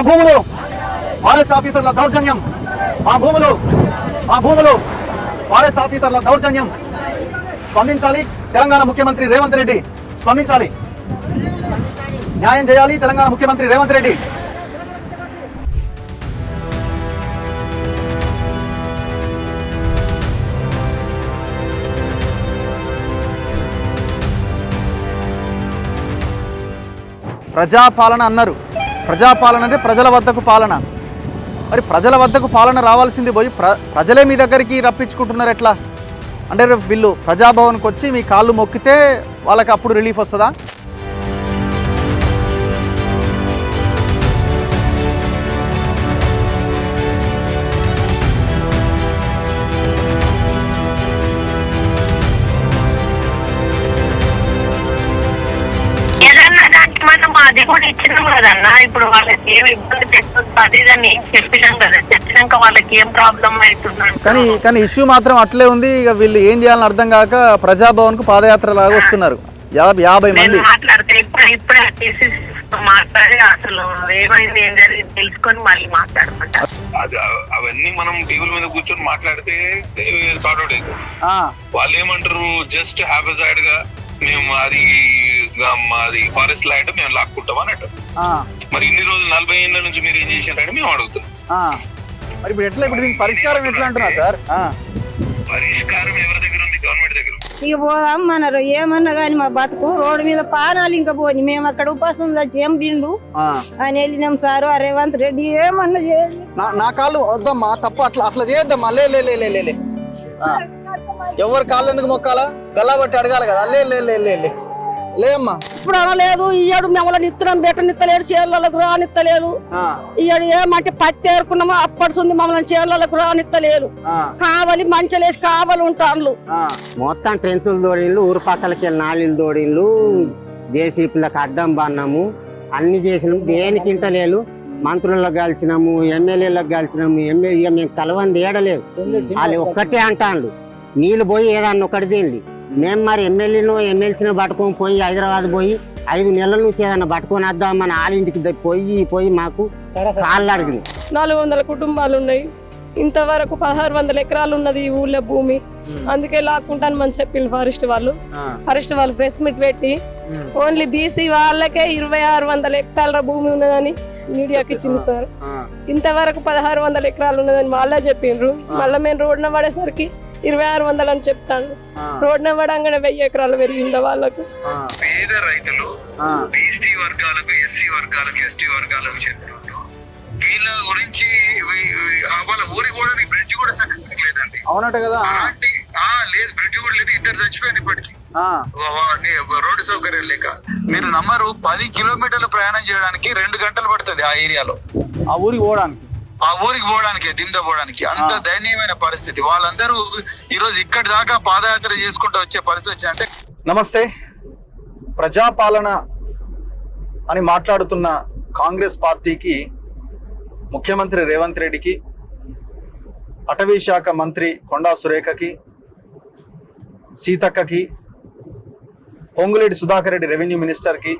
భూములు ఫారెస్ట్ ఆఫీసర్ల దౌర్జన్యం, మా భూములు ఫారెస్ట్ ఆఫీసర్ల దౌర్జన్యం. స్పందించాలి తెలంగాణ ముఖ్యమంత్రి రేవంత్ రెడ్డి, స్పందించాలి, న్యాయం చేయాలి తెలంగాణ ముఖ్యమంత్రి రేవంత్ రెడ్డి. ప్రజాపాలన అన్నారు. ప్రజాపాలన అంటే ప్రజల వద్దకు పాలన. మరి ప్రజల వద్దకు పాలన రావాల్సింది పోయి ప్రజలే మీ దగ్గరికి రప్పించుకుంటున్నారు ఎట్లా? అంటే వీళ్ళు ప్రజాభవన్కి వచ్చి మీ కాళ్ళు మొక్కితే వాళ్ళకి అప్పుడు రిలీఫ్ వస్తుందా? అది కూడా ఇచ్చినాం కదన్నా. ఇప్పుడు వాళ్ళకి ఏం ఇబ్బంది పెట్టదు అది అని చెప్పినాం కదా. చెప్పినాక వాళ్ళకి ఏం ప్రాబ్లం అవుతుంది. కానీ ఇష్యూ మాత్రం అట్లే ఉంది. ఇక వీళ్ళు ఏం చేయాలని అర్థం కాక ప్రజాభవన్ కు పాదయాత్ర లాగా వస్తున్నారు 50 మంది. మాట్లాడితే ఇప్పుడే మాట్లాడి అసలు ఏమైంది ఏం జరిగింది తెలుసుకొని మళ్ళీ మాట్లాడమంటారు. అవన్నీ మనం టీవీల మీద కూర్చొని మాట్లాడితే సార్ట్ అవుట్ అవుతుంది. వాళ్ళు ఏమంటారు, జస్ట్ హ్యాపీసైడ్ గా మేము అది ఫారెస్ట్ ల్యాండ్ మేము లాక్కుంటాం అని అంటారు. మరి ఇన్ని రోజులు 40 ఏళ్ళ నుంచి మీరు ఏం చేశారని మేము అడుగుతున్నాం. మరి ఇప్పుడు ఎట్లా, ఇప్పుడు దీనికి పరిష్కారం ఎట్లా అంటున్నా సార్? పరిష్కారం ఎవరి దగ్గర ఉంది? గవర్నమెంట్ దగ్గర. ఇక పోదామన్నారు. ఏమన్నా కానీ మా బతుకు రోడ్డు మీద పానాలు ఇంకా పోని మేము అక్కడ ఉపాసం వచ్చి ఏం తిండు అని వెళ్ళినాం సారు. ఆ రేవంత్ రెడ్డి ఏమన్నా చేయాలి. నా కాళ్ళు వద్దమ్మా, తప్పు అట్లా చేయొద్దమ్మా. లే ఎవరు కాళ్ళు ఎందుకు మొక్కాలా? గల్లా బట్టి అడగాలి కదా. లే అమ్మా. ఇప్పుడు అనలేదు. ఇయ్యాడు మమ్మల్ని నిత్తనం బెట్టనిత్తలేడు, చీరలకు రానిత్తలేరు. ఇయ్యాడు ఏమంటే పత్తి ఏరుకున్నామో అప్పడుంది మమ్మల్ని చీరలకు రానిత్తలేరు. కావాలి మంచలేసి కావాలి ఉంటాను. మొత్తం ట్రెన్సులు దోడిళ్ళు, ఊరు పక్కలకి వెళ్ళి నాళ్ళు దోడిళ్ళు, జేసీపీలకు అడ్డం బాన్నాము, అన్ని చేసినాము. దేనికి ఇంటలేదు. మంత్రులకు కలిసినాము, ఎమ్మెల్యేలకు కలిసినాము. ఎమ్మెల్యే మేము కలవంది ఏడలేదు. వాళ్ళు ఒక్కటే అంటాను, నీళ్ళు పోయి ఏదన్నా ఒకటి తిండి. మేము మరి ఎమ్మెల్సీని పట్టుకొని పోయి హైదరాబాద్ పోయి 5 నెలల నుంచి ఏదన్నా పట్టుకొని వద్దామని వాళ్ళింటికి పోయి మాకు కాళ్ళు అడిగింది. 400 కుటుంబాలు ఉన్నాయి. ఇంతవరకు 1600 ఎకరాలు ఉన్నది ఈ ఊళ్ళో భూమి. అందుకే లాక్కుంటాను అని చెప్పింది ఫారెస్ట్ వాళ్ళు ప్రెస్ మీట్ పెట్టి ఓన్లీ బీసీ వాళ్ళకే 2600 హెక్టార్ల భూమి ఉన్నదని మీడియాకి ఇచ్చింది సార్. ఇంతవరకు 1600 ఎకరాలు ఉన్నదని వాళ్ళే చెప్పిండ్రు. మళ్ళీ మేము రోడ్డున పడేసరికి 2600 అని చెప్తాను. రోడ్డున పడంగానే 1000 ఎకరాలు పెరిగిందా వాళ్ళకు. పేద రైతులు బీసీ వర్గాలకు, ఎస్సీ వర్గాలకు, ఎస్టీ వర్గాలకు చెందిన వీళ్ళ గురించి వాళ్ళ ఊరికి కూడా బ్రిడ్జ్ కూడా సర్టిఫికెట్ లేదండి. అవునట కదా. లేదు, బ్రిడ్జ్ కూడా లేదు. 2 చచ్చిపోయారు ఇప్పటికి రోడ్డు సౌకర్యం లేక. మీరు నమ్మరు, 10 కిలోమీటర్లు ప్రయాణం చేయడానికి 2 గంటలు పడుతుంది ఆ ఏరియాలో. ఆ ఊరికి పోవడానికి దింద పోవడానికి అంత దయనీయమైన పరిస్థితి. వాళ్ళందరూ ఈరోజు ఇక్కడి దాకా పాదయాత్ర చేసుకుంటూ వచ్చే పరిస్థితి వచ్చిందంటే. నమస్తే. ప్రజాపాలన అని మాట్లాడుతున్న కాంగ్రెస్ పార్టీకి, ముఖ్యమంత్రి రేవంత్ రెడ్డికి, అటవీ శాఖ మంత్రి కొండా సురేఖకి, సీతక్కకి, పొంగులేటి సుధాకర్ రెడ్డి రెవెన్యూ మినిస్టర్కి,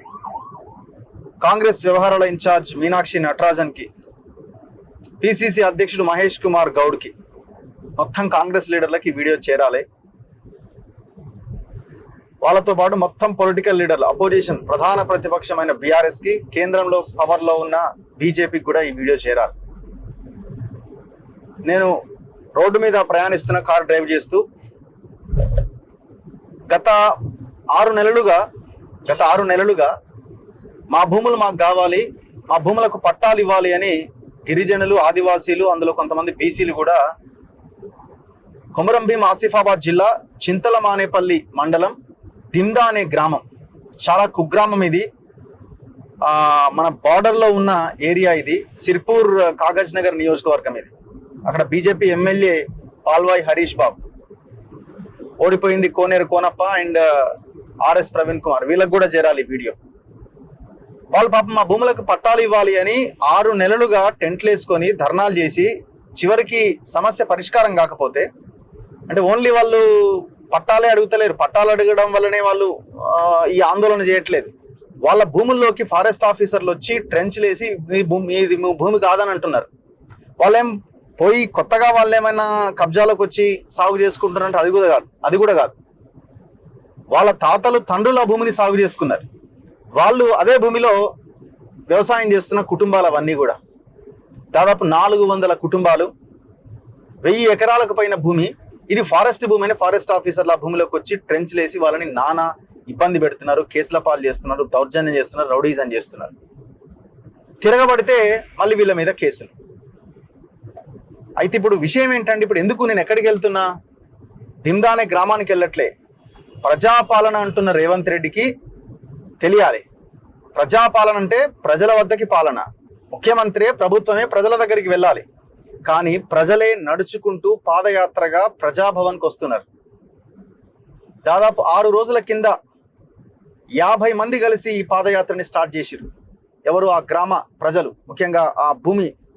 కాంగ్రెస్ వ్యవహారాల ఇన్ఛార్జ్ మీనాక్షి నటరాజన్కి, పిసిసి అధ్యక్షుడు మహేష్ కుమార్ గౌడ్కి, మొత్తం కాంగ్రెస్ లీడర్లకి వీడియో చేరాలి. వాళ్ళతో పాటు మొత్తం పొలిటికల్ లీడర్లు, అపోజిషన్ ప్రధాన ప్రతిపక్షమైన బీఆర్ఎస్కి, కేంద్రంలో పవర్లో ఉన్న బీజేపీకి కూడా ఈ వీడియో చేరాలి. నేను రోడ్డు మీద ప్రయాణిస్తున్న కారు డ్రైవ్ చేస్తూ గత 6 నెలలుగా మా భూములు మాకు కావాలి, మా భూములకు పట్టాలు ఇవ్వాలి అని గిరిజనులు, ఆదివాసీలు, అందులో కొంతమంది బీసీలు కూడా కొమరంభీం ఆసిఫాబాద్ జిల్లా చింతలమానేపల్లి మండలం దిందా అనే గ్రామం, చాలా కుగ్రామం ఇది. మన బార్డర్లో ఉన్న ఏరియా ఇది. సిర్పూర్ కాగజ్ నగర్ నియోజకవర్గం ఇది. అక్కడ బీజేపీ ఎమ్మెల్యే పాల్వాయి హరీష్ బాబు ఓడిపోయింది. కోనేరు కోనప్ప అండ్ ఆర్ఎస్ ప్రవీణ్ కుమార్, వీళ్ళకి కూడా చేరాలి వీడియో. వాళ్ళు పాపం మా భూములకు పట్టాలు ఇవ్వాలి అని 6 నెలలుగా టెంట్లు వేసుకొని ధర్నాలు చేసి చివరికి సమస్య పరిష్కారం కాకపోతే, అంటే ఓన్లీ వాళ్ళు పట్టాలే అడుగుతలేరు, పట్టాలు అడగడం వల్లనే వాళ్ళు ఈ ఆందోళన చేయట్లేదు. వాళ్ళ భూముల్లోకి ఫారెస్ట్ ఆఫీసర్లు వచ్చి ట్రెంచ్లు వేసి ఇది భూమి కాదని అంటున్నారు. వాళ్ళేం పోయి కొత్తగా వాళ్ళు ఏమైనా కబ్జాలకు వచ్చి సాగు చేసుకుంటున్నారంటే అది కూడా కాదు. వాళ్ళ తాతలు తండ్రుల భూమిని సాగు చేసుకున్నారు. వాళ్ళు అదే భూమిలో వ్యవసాయం చేస్తున్న కుటుంబాలు అవన్నీ కూడా దాదాపు 400 కుటుంబాలు, 1000 ఎకరాలకు పైన భూమి. ఇది ఫారెస్ట్ భూమి అని ఫారెస్ట్ ఆఫీసర్లు ఆ భూమిలోకి వచ్చి ట్రెంచ్లు వేసి వాళ్ళని నానా ఇబ్బంది పెడుతున్నారు, కేసుల పాలు చేస్తున్నారు, దౌర్జన్యం చేస్తున్నారు, రౌడీజం చేస్తున్నారు. తిరగబడితే మళ్ళీ వీళ్ళ మీద కేసులు. అయితే ఇప్పుడు విషయం ఏంటంటే, ఇప్పుడు ఎందుకు నేను ఎక్కడికి వెళ్తున్నా, దిమ్దా అనే గ్రామానికి వెళ్ళట్లే. ప్రజాపాలన అంటున్న రేవంత్ రెడ్డికి తెలియాలి, ప్రజాపాలన అంటే ప్రజల వద్దకి పాలన. ముఖ్యమంత్రి ప్రభుత్వమే ప్రజల దగ్గరికి వెళ్ళాలి. కానీ ప్రజలే నడుచుకుంటూ పాదయాత్రగా ప్రజాభవన్కి వస్తున్నారు. దాదాపు 6 రోజుల కింద 50 మంది కలిసి ఈ పాదయాత్రని స్టార్ట్ చేసిరు. ఎవరు? ఆ గ్రామ ప్రజలు, ముఖ్యంగా ఆ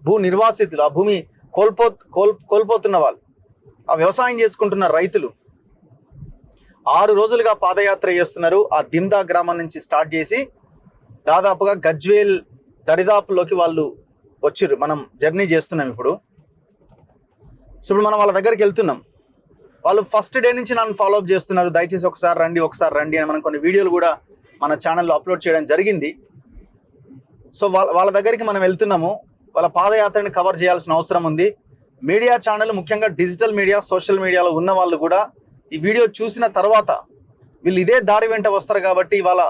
భూ నిర్వాసితులు, ఆ భూమి కోల్పోతున్న వాళ్ళు, ఆ వ్యవసాయం చేసుకుంటున్న రైతులు 6 రోజులుగా పాదయాత్ర చేస్తున్నారు. ఆ దిమ్దా గ్రామం నుంచి స్టార్ట్ చేసి దాదాపుగా గజ్వేల్ దరిదాపుల్లోకి వాళ్ళు వచ్చిర్రు. మనం జర్నీ చేస్తున్నాం ఇప్పుడు. సో ఇప్పుడు మనం వాళ్ళ దగ్గరికి వెళ్తున్నాం. వాళ్ళు ఫస్ట్ డే నుంచి నన్ను ఫాలోఅప్ చేస్తున్నారు, దయచేసి ఒకసారి రండి అని. మనం కొన్ని వీడియోలు కూడా మన ఛానల్లో అప్లోడ్ చేయడం జరిగింది. సో వాళ్ళ దగ్గరికి మనం వెళ్తున్నాము. వాళ్ళ పాదయాత్రని కవర్ చేయాల్సిన అవసరం ఉంది. మీడియా ఛానల్, ముఖ్యంగా డిజిటల్ మీడియా, సోషల్ మీడియాలో ఉన్న వాళ్ళు కూడా ఈ వీడియో చూసిన తర్వాత వీళ్ళు ఇదే దారి వెంట వస్తారు కాబట్టి ఇవాళ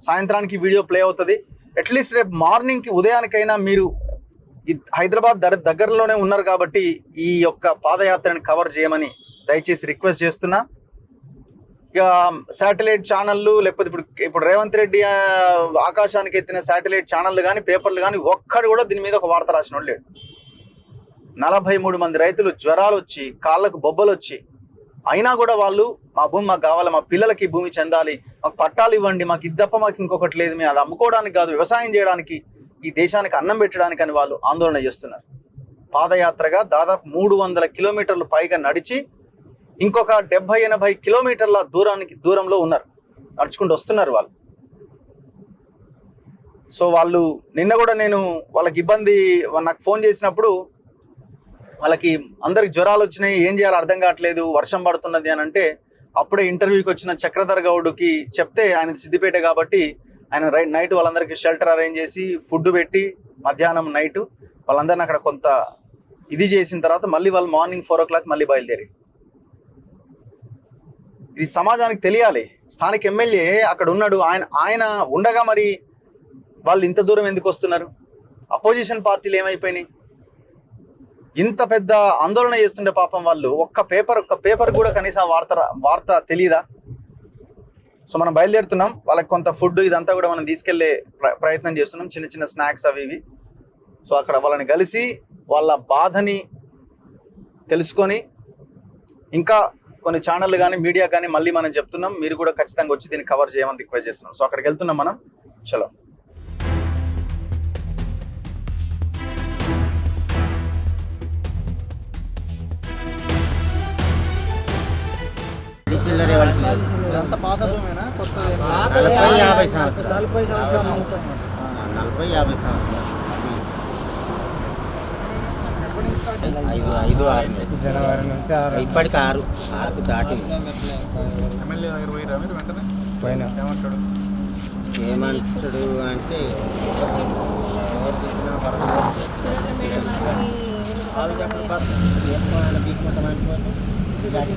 సాయంత్రానికి వీడియో ప్లే అవుతుంది. అట్లీస్ట్ రేపు మార్నింగ్కి ఉదయానికైనా మీరు హైదరాబాద్ దగ్గరలోనే ఉన్నారు కాబట్టి ఈ యొక్క పాదయాత్రని కవర్ చేయమని దయచేసి రిక్వెస్ట్ చేస్తున్నా. ఇక శాటిలైట్ ఛానళ్ళు, లేకపోతే ఇప్పుడు రేవంత్ రెడ్డి ఆకాశానికి ఎత్తిన శాటిలైట్ ఛానళ్ళు కానీ పేపర్లు కానీ ఒక్కడు కూడా దీని మీద ఒక వార్త రాసిన వాడు లేడు. 43 మంది రైతులు జ్వరాలు వచ్చి, కాళ్ళకు బొబ్బలు వచ్చి, అయినా కూడా వాళ్ళు మా భూమి మాకు కావాలి, మా పిల్లలకి భూమి చెందాలి, మాకు పట్టాలు ఇవ్వండి, మాకు ఇది తప్ప మాకు ఇంకొకటి లేదు, మేము అది అమ్ముకోవడానికి కాదు, వ్యవసాయం చేయడానికి, ఈ దేశానికి అన్నం పెట్టడానికి అని వాళ్ళు ఆందోళన చేస్తున్నారు. పాదయాత్రగా దాదాపు 300 కిలోమీటర్లు పైగా నడిచి ఇంకొక 70-80 కిలోమీటర్ల దూరంలో ఉన్నారు, నడుచుకుంటూ వస్తున్నారు వాళ్ళు. సో వాళ్ళు నిన్న కూడా నేను వాళ్ళకి నాకు ఫోన్ చేసినప్పుడు వాళ్ళకి అందరికి జ్వరాలు వచ్చినాయి, ఏం చేయాలో అర్థం కావట్లేదు, వర్షం పడుతున్నది అని అంటే, అప్పుడే ఇంటర్వ్యూకి వచ్చిన చక్రధర్ గౌడ్కి చెప్తే, ఆయన సిద్దిపేట కాబట్టి ఆయన నైట్ వాళ్ళందరికీ షెల్టర్ అరేంజ్ చేసి ఫుడ్ పెట్టి మధ్యాహ్నం నైట్ వాళ్ళందరిని అక్కడ కొంత ఇది చేసిన తర్వాత మళ్ళీ వాళ్ళు మార్నింగ్ 4 o'clock మళ్ళీ బయలుదేరి. ఇది సమాజానికి తెలియాలి. స్థానిక ఎమ్మెల్యే అక్కడ ఉన్నాడు, ఆయన ఉండగా మరి వాళ్ళు ఇంత దూరం ఎందుకు వస్తున్నారు? అపోజిషన్ పార్టీలు ఏమైపోయినాయి? ఇంత పెద్ద ఆందోళన చేస్తుండే పాపం వాళ్ళు ఒక్క పేపర్ కూడా కనీసం వార్త తెలియదా? సో మనం బయలుదేరుతున్నాం. వాళ్ళకి కొంత ఫుడ్ ఇదంతా కూడా మనం తీసుకెళ్లే ప్రయత్నం చేస్తున్నాం, చిన్న చిన్న స్నాక్స్ అవి ఇవి. సో అక్కడ వాళ్ళని కలిసి వాళ్ళ బాధని తెలుసుకొని, ఇంకా కొన్ని ఛానళ్ళు కానీ మీడియా కానీ మళ్ళీ మనం చెప్తున్నాం, మీరు కూడా ఖచ్చితంగా వచ్చి దీన్ని కవర్ చేయమని రిక్వెస్ట్ చేస్తున్నాం. సో అక్కడికి వెళ్తున్నాం మనం. చలో. చిల్లరే వాళ్ళకి 40-50 సంవత్సరాలు 40-50 సంవత్సరాలు 5-6 జనవరి నుంచి ఇప్పటికి 6కు దాటి. ఏమంటాడు అంటే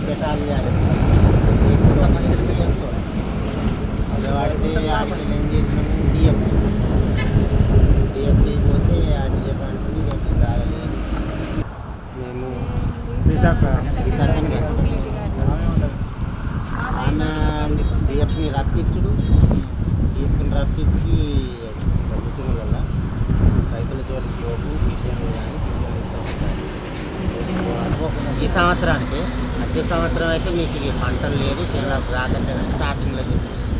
పెట్టాలి వాడితే ఏం చేసినాము, డిఎఫ్ పోతే ఆ డిఎఫ్ అంటే రాలేదు. మేము సీతాకం ఆమె డిఎఫ్ని రప్పించుడు, డిఎఫ్ని రప్పించి మీటింగ్లలో రైతుల జోలికి పోగు, గిరిజనులు కానీ ఈ సంవత్సరానికి, వచ్చే సంవత్సరం అయితే మీకు పంటలు లేదు, చేనులకు రాకంటే స్టార్టింగ్లో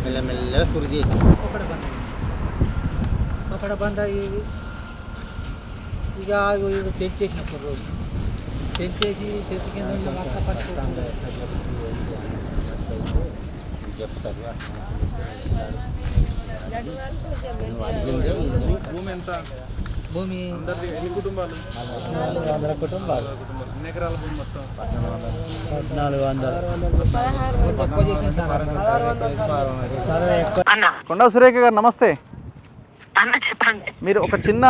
మెల్లమెల్లగా సురు చేసి అక్కడ బంద ఇది ఇక తెంచేసినప్పుడు రోజు తెంచేసి చెట్టు కింద చెప్తారు. భూమి ఎంత? భూమి అందరిది ఎన్ని కుటుంబాలు? 400 కుటుంబాలు. ఎన్ని ఎకరాల భూమి మొత్తం? 1400. తక్కువ చేసింది సార్. అన్న కొండా సురేఖ గారు నమస్తే. అన్న చెప్పండి. మీరు ఒక చిన్న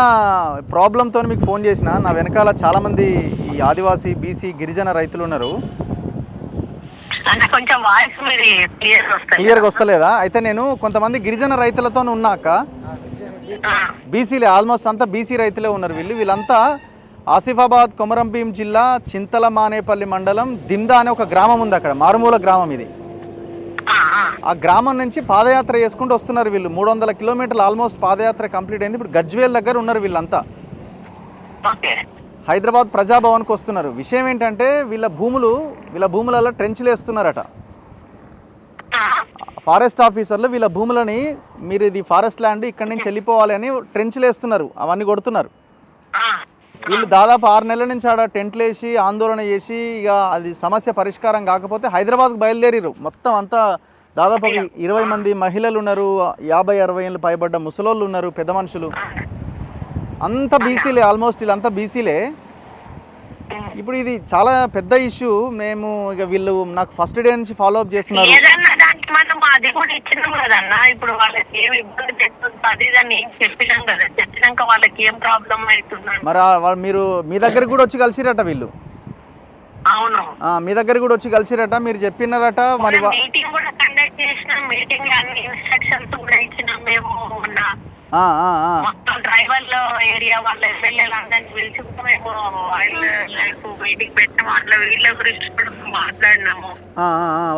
ప్రాబ్లంతో మీకు ఫోన్ చేసిన. నా వెనకాల చాలామంది ఈ ఆదివాసీ బీసీ గిరిజన రైతులు ఉన్నారు. అన్న కొంచెం వాయిస్ మీది క్లియర్గా వస్తలేదా? అయితే నేను కొంతమంది గిరిజన రైతులతో ఉన్నాక బీసీలే ఆల్మోస్ట్ అంతా బీసీ రైతులే ఉన్నారు. వీళ్ళంతా ఆసిఫాబాద్ కొమరంభీం జిల్లా చింతల మానేపల్లి మండలం దిమ్దా అనే ఒక గ్రామం ఉంది. అక్కడ మారుమూల గ్రామం ఇది. ఆ గ్రామం నుంచి పాదయాత్ర చేసుకుంటూ వస్తున్నారు వీళ్ళు. 300 కిలోమీటర్లు ఆల్మోస్ట్ పాదయాత్ర కంప్లీట్ అయింది. ఇప్పుడు గజ్వేల్ దగ్గర ఉన్నారు వీళ్ళంతా. హైదరాబాద్ ప్రజాభవన్కి వస్తున్నారు. విషయం ఏంటంటే వీళ్ళ భూములలో ట్రెంచ్లు వేస్తున్నారట. ఫారెస్ట్ ఆఫీసర్లు వీళ్ళ భూములని, మీరు ఇది ఫారెస్ట్ ల్యాండ్, ఇక్కడి నుంచి వెళ్ళిపోవాలి అని ట్రెంచ్లు వేస్తున్నారు, అవన్నీ కొడుతున్నారు. వీళ్ళు దాదాపు 6 నెలల నుంచి ఆడ టెంట్లు వేసి ఆందోళన చేసి ఇక అది సమస్య పరిష్కారం కాకపోతే హైదరాబాద్కు బయలుదేరిరు. మొత్తం అంతా దాదాపు 20 మంది మహిళలు ఉన్నారు, 50-60 ఏళ్ళు పైబడ్డ ముసలోళ్ళు ఉన్నారు, పెద్ద మనుషులు అంతా బీసీలే. ఆల్మోస్ట్ వీళ్ళంతా బీసీలే. ఇప్పుడు ఇది చాలా పెద్ద ఇష్యూ. మేము ఇక వీళ్ళు నాకు ఫస్ట్ డే నుంచి ఫాలో అప్ చేస్తున్నారు. అది కూడా ఇచ్చినాం కదన్నా. ఇప్పుడు వాళ్ళకి ఏమి ఇబ్బంది పెట్టదు అది దాన్ని చెప్పినాం కదా. చెప్పినాక వాళ్ళకి ఏం ప్రాబ్లం అవుతున్నాడు. మరి మీరు మీ దగ్గరికి కూడా వచ్చి కలిసిరట వీళ్ళు? అవును, మీ దగ్గర కూడా వచ్చి కలిసిరట, మీరు చెప్పినారట. మరి మీటింగ్ కూడా కండక్ట్ చేసినాం. మీటింగ్ అన్ని ఇన్స్ట్రక్షన్స్ కూడా ఇచ్చినాం మేము. మొత్తం ట్రైబల్ ఏరియా వాళ్ళ ఎమ్మెల్యేలు అందరినీ పిలిచి మేము వైల్డ్ లైఫ్ మీటింగ్ పెట్టాము. అట్లా వీళ్ళ గురించి కూడా మాట్లాడినాము.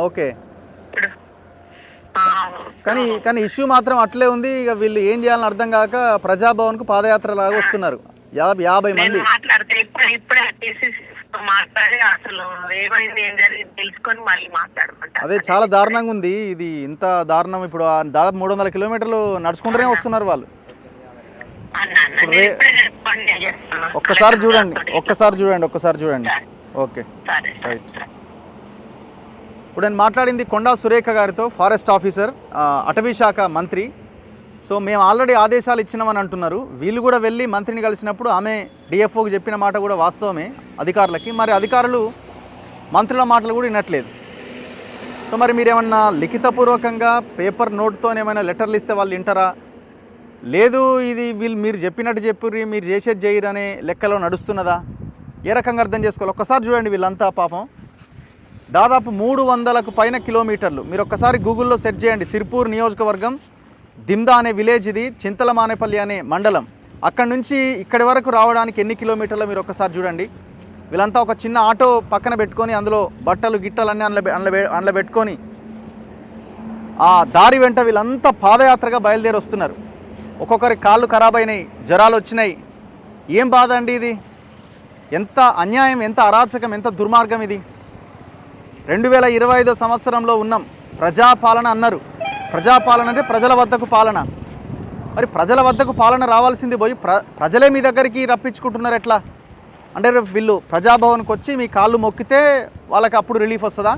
ఓకే. కానీ ఇష్యూ మాత్రం అట్లే ఉంది. ఇక వీళ్ళు ఏం చేయాలని అర్థం కాక ప్రజాభవన్కు పాదయాత్ర లాగా వస్తున్నారు 50 మంది. మాట్లాడితే ఇప్పుడే మాట్లాడి అసలు ఏమైంది ఏం జరిగింది తెలుసుకొని మళ్ళీ మాట్లాడమంటారు. అదే చాలా దారుణంగా ఉంది ఇది. ఇంత దారుణం. ఇప్పుడు దాదాపు 300 కిలోమీటర్లు నడుచుకుంటూనే వస్తున్నారు వాళ్ళు. ఒక్కసారి చూడండి. Okay, right. ఇప్పుడు నేను మాట్లాడింది కొండా సురేఖ గారితో, ఫారెస్ట్ ఆఫీసర్, అటవీ శాఖ మంత్రి. సో మేము ఆల్రెడీ ఆదేశాలు ఇచ్చినామని అంటున్నారు. వీళ్ళు కూడా వెళ్ళి మంత్రిని కలిసినప్పుడు ఆమె డిఎఫ్ఓకి చెప్పిన మాట కూడా వాస్తవమే అధికారులకి. మరి అధికారులు మంత్రుల మాటలు కూడా వినట్లేదు. సో మరి మీరేమన్నా లిఖితపూర్వకంగా పేపర్ నోట్తో ఏమైనా లెటర్లు ఇస్తే వాళ్ళు వింటారా? లేదు ఇది మీరు చెప్పినట్టు చెప్పుర్రి, మీరు చేసేది చేయరు అనే లెక్కలో నడుస్తున్నదా? ఏ రకంగా అర్థం చేసుకోవాలి? ఒక్కసారి చూడండి. వీళ్ళంతా పాపం దాదాపు 300కు పైన కిలోమీటర్లు. మీరు ఒక్కసారి గూగుల్లో సెర్చ్ చేయండి. సిర్పూర్ నియోజకవర్గం దిమ్దా అనే విలేజ్ ఇది, చింతల మానేపల్లి అనే మండలం. అక్కడి నుంచి ఇక్కడి వరకు రావడానికి ఎన్ని కిలోమీటర్లు మీరు ఒక్కసారి చూడండి. వీళ్ళంతా ఒక చిన్న ఆటో పక్కన పెట్టుకొని అందులో బట్టలు గిట్టలన్నీ అందులో పెట్టుకొని ఆ దారి వెంట వీళ్ళంతా పాదయాత్రగా బయలుదేరి వస్తున్నారు. ఒక్కొక్కరి కాళ్ళు ఖరాబ్ అయినాయి, జ్వరాలు వచ్చినాయి. ఏం బాధ అండి ఇది? ఎంత అన్యాయం, ఎంత అరాచకం, ఎంత దుర్మార్గం ఇది. 2025 సంవత్సరంలో ఉన్నాం. ప్రజాపాలన అన్నారు. ప్రజాపాలన అంటే ప్రజల వద్దకు పాలన. మరి ప్రజల వద్దకు పాలన రావాల్సింది పోయి ప్రజలే మీ దగ్గరికి రప్పించుకుంటున్నారు. ఎట్లా అంటే వీళ్ళు ప్రజాభవన్కి వచ్చి మీ కాళ్ళు మొక్కితే వాళ్ళకి అప్పుడు రిలీఫ్ వస్తుందా?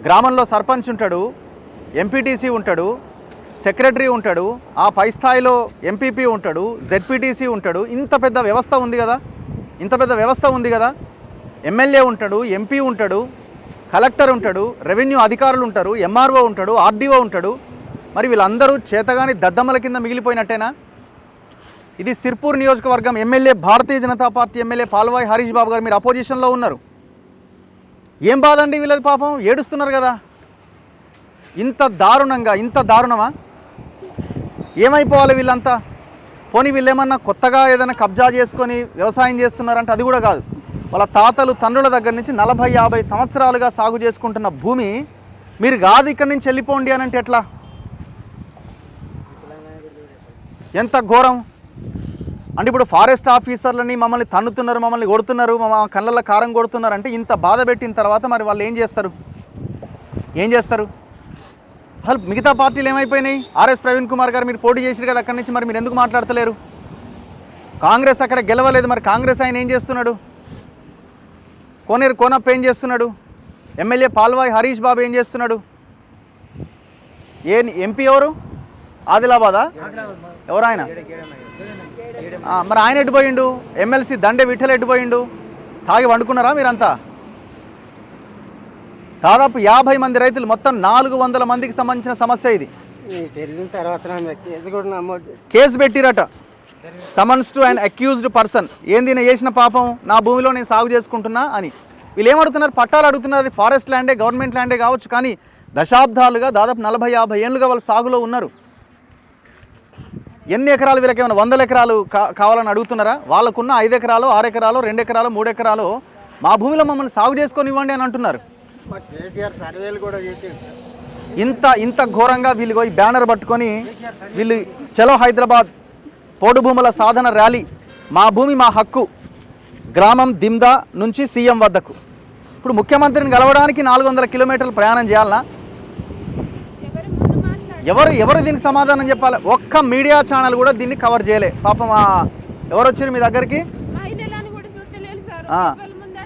గ్రామంలో సర్పంచ్ ఉంటాడు, ఎంపీటీసీ ఉంటాడు, సెక్రటరీ ఉంటాడు, ఆ పై స్థాయిలో ఎంపీపీ ఉంటాడు, జెడ్పీటీసీ ఉంటాడు. ఇంత పెద్ద వ్యవస్థ ఉంది కదా. ఎమ్మెల్యే ఉంటాడు, ఎంపీ ఉంటాడు, కలెక్టర్ ఉంటాడు, రెవెన్యూ అధికారులు ఉంటారు, ఎంఆర్ఓ ఉంటాడు, ఆర్డీఓ ఉంటాడు. మరి వీళ్ళందరూ చేతగాని దద్దమ్మల కింద మిగిలిపోయినట్టేనా? ఇది సిర్పూర్ నియోజకవర్గం MLA, Bharatiya Janata party MLA Palvai Harish బాబు గారు. మీరు అపోజిషన్లో ఉన్నారు. ఏం బాధ అండి వీళ్ళది? పాపం ఏడుస్తున్నారు కదా. ఇంత దారుణమా? ఏమైపోవాలి వీళ్ళంతా? పోనీ వీళ్ళేమన్నా కొత్తగా ఏదైనా కబ్జా చేసుకొని వ్యవసాయం చేస్తున్నారంటే అది కూడా కాదు. వాళ్ళ తాతలు తండ్రుల దగ్గర నుంచి 40-50 సంవత్సరాలుగా సాగు చేసుకుంటున్న భూమి మీరు కాదు ఇక్కడి నుంచి వెళ్ళిపోండి అని అంటే ఎట్లా? ఎంత ఘోరం అంటే ఇప్పుడు ఫారెస్ట్ ఆఫీసర్లని మమ్మల్ని తన్నుతున్నారు, మమ్మల్ని కొడుతున్నారు, మా కళ్ళల్లో కారం కొడుతున్నారు అంటే ఇంత బాధ పెట్టిన తర్వాత మరి వాళ్ళు ఏం చేస్తారు? అసలు మిగతా పార్టీలు ఏమైపోయినాయి? ఆర్ఎస్ ప్రవీణ్ కుమార్ గారు మీరు పోటీ చేసిరు కదా అక్కడి నుంచి, మరి మీరు ఎందుకు మాట్లాడతలేరు? కాంగ్రెస్ అక్కడ గెలవలేదు, మరి కాంగ్రెస్ ఆయన ఏం చేస్తున్నాడు? కోనప్ప ఏం చేస్తున్నాడు? ఎమ్మెల్యే పాల్వాయి హరీష్ బాబు ఏం చేస్తున్నాడు? ఎంపీ ఎవరు? ఆదిలాబాదా? ఎవరు ఆయన? మరి ఆయన ఎటు పోయిండు? ఎమ్మెల్సీ దండే విఠల్ ఎటు పోయిండు? తాగి వండుకున్నారా మీరంతా? దాదాపు 50 మంది రైతులు, మొత్తం 400 మందికి సంబంధించిన సమస్య ఇది. కేసు పెట్టిరట. Summons to and accused person. ఏంది నేను చేసిన పాపం, నా భూమిలో నేను సాగు చేసుకుంటున్నా అని. వీళ్ళు ఏమడుగుతున్నారు? పట్టాలు అడుగుతున్నారు. అది ఫారెస్ట్ ల్యాండే, గవర్నమెంట్ ల్యాండే కావచ్చు, కానీ దశాబ్దాలుగా దాదాపు 40-50 ఏళ్ళుగా వాళ్ళు సాగులో ఉన్నారు. ఎన్ని ఎకరాలు వీళ్ళకి ఏమైనా 100 ఎకరాలు కావాలని అడుగుతున్నారా? వాళ్ళకున్న 5 ఎకరాలు, 6 ఎకరాలు, 2 ఎకరాలు, 3 ఎకరాలు మా భూమిలో మమ్మల్ని సాగు చేసుకొని ఇవ్వండి అని అంటున్నారు. ఇంత ఘోరంగా వీళ్ళు ఈ బ్యానర్ పట్టుకొని వీళ్ళు చలో హైదరాబాద్ పోడు భూముల సాధన ర్యాలీ, మా భూమి మా హక్కు, గ్రామం దిమ్దా నుంచి సీఎం వద్దకు. ఇప్పుడు ముఖ్యమంత్రిని కలవడానికి 400 కిలోమీటర్లు ప్రయాణం చేయాలనా? ఎవరు దీనికి సమాధానం చెప్పాలి? ఒక్క మీడియా ఛానల్ కూడా దీన్ని కవర్ చేయలే. పాపం ఎవరు వచ్చారు మీ దగ్గరికి?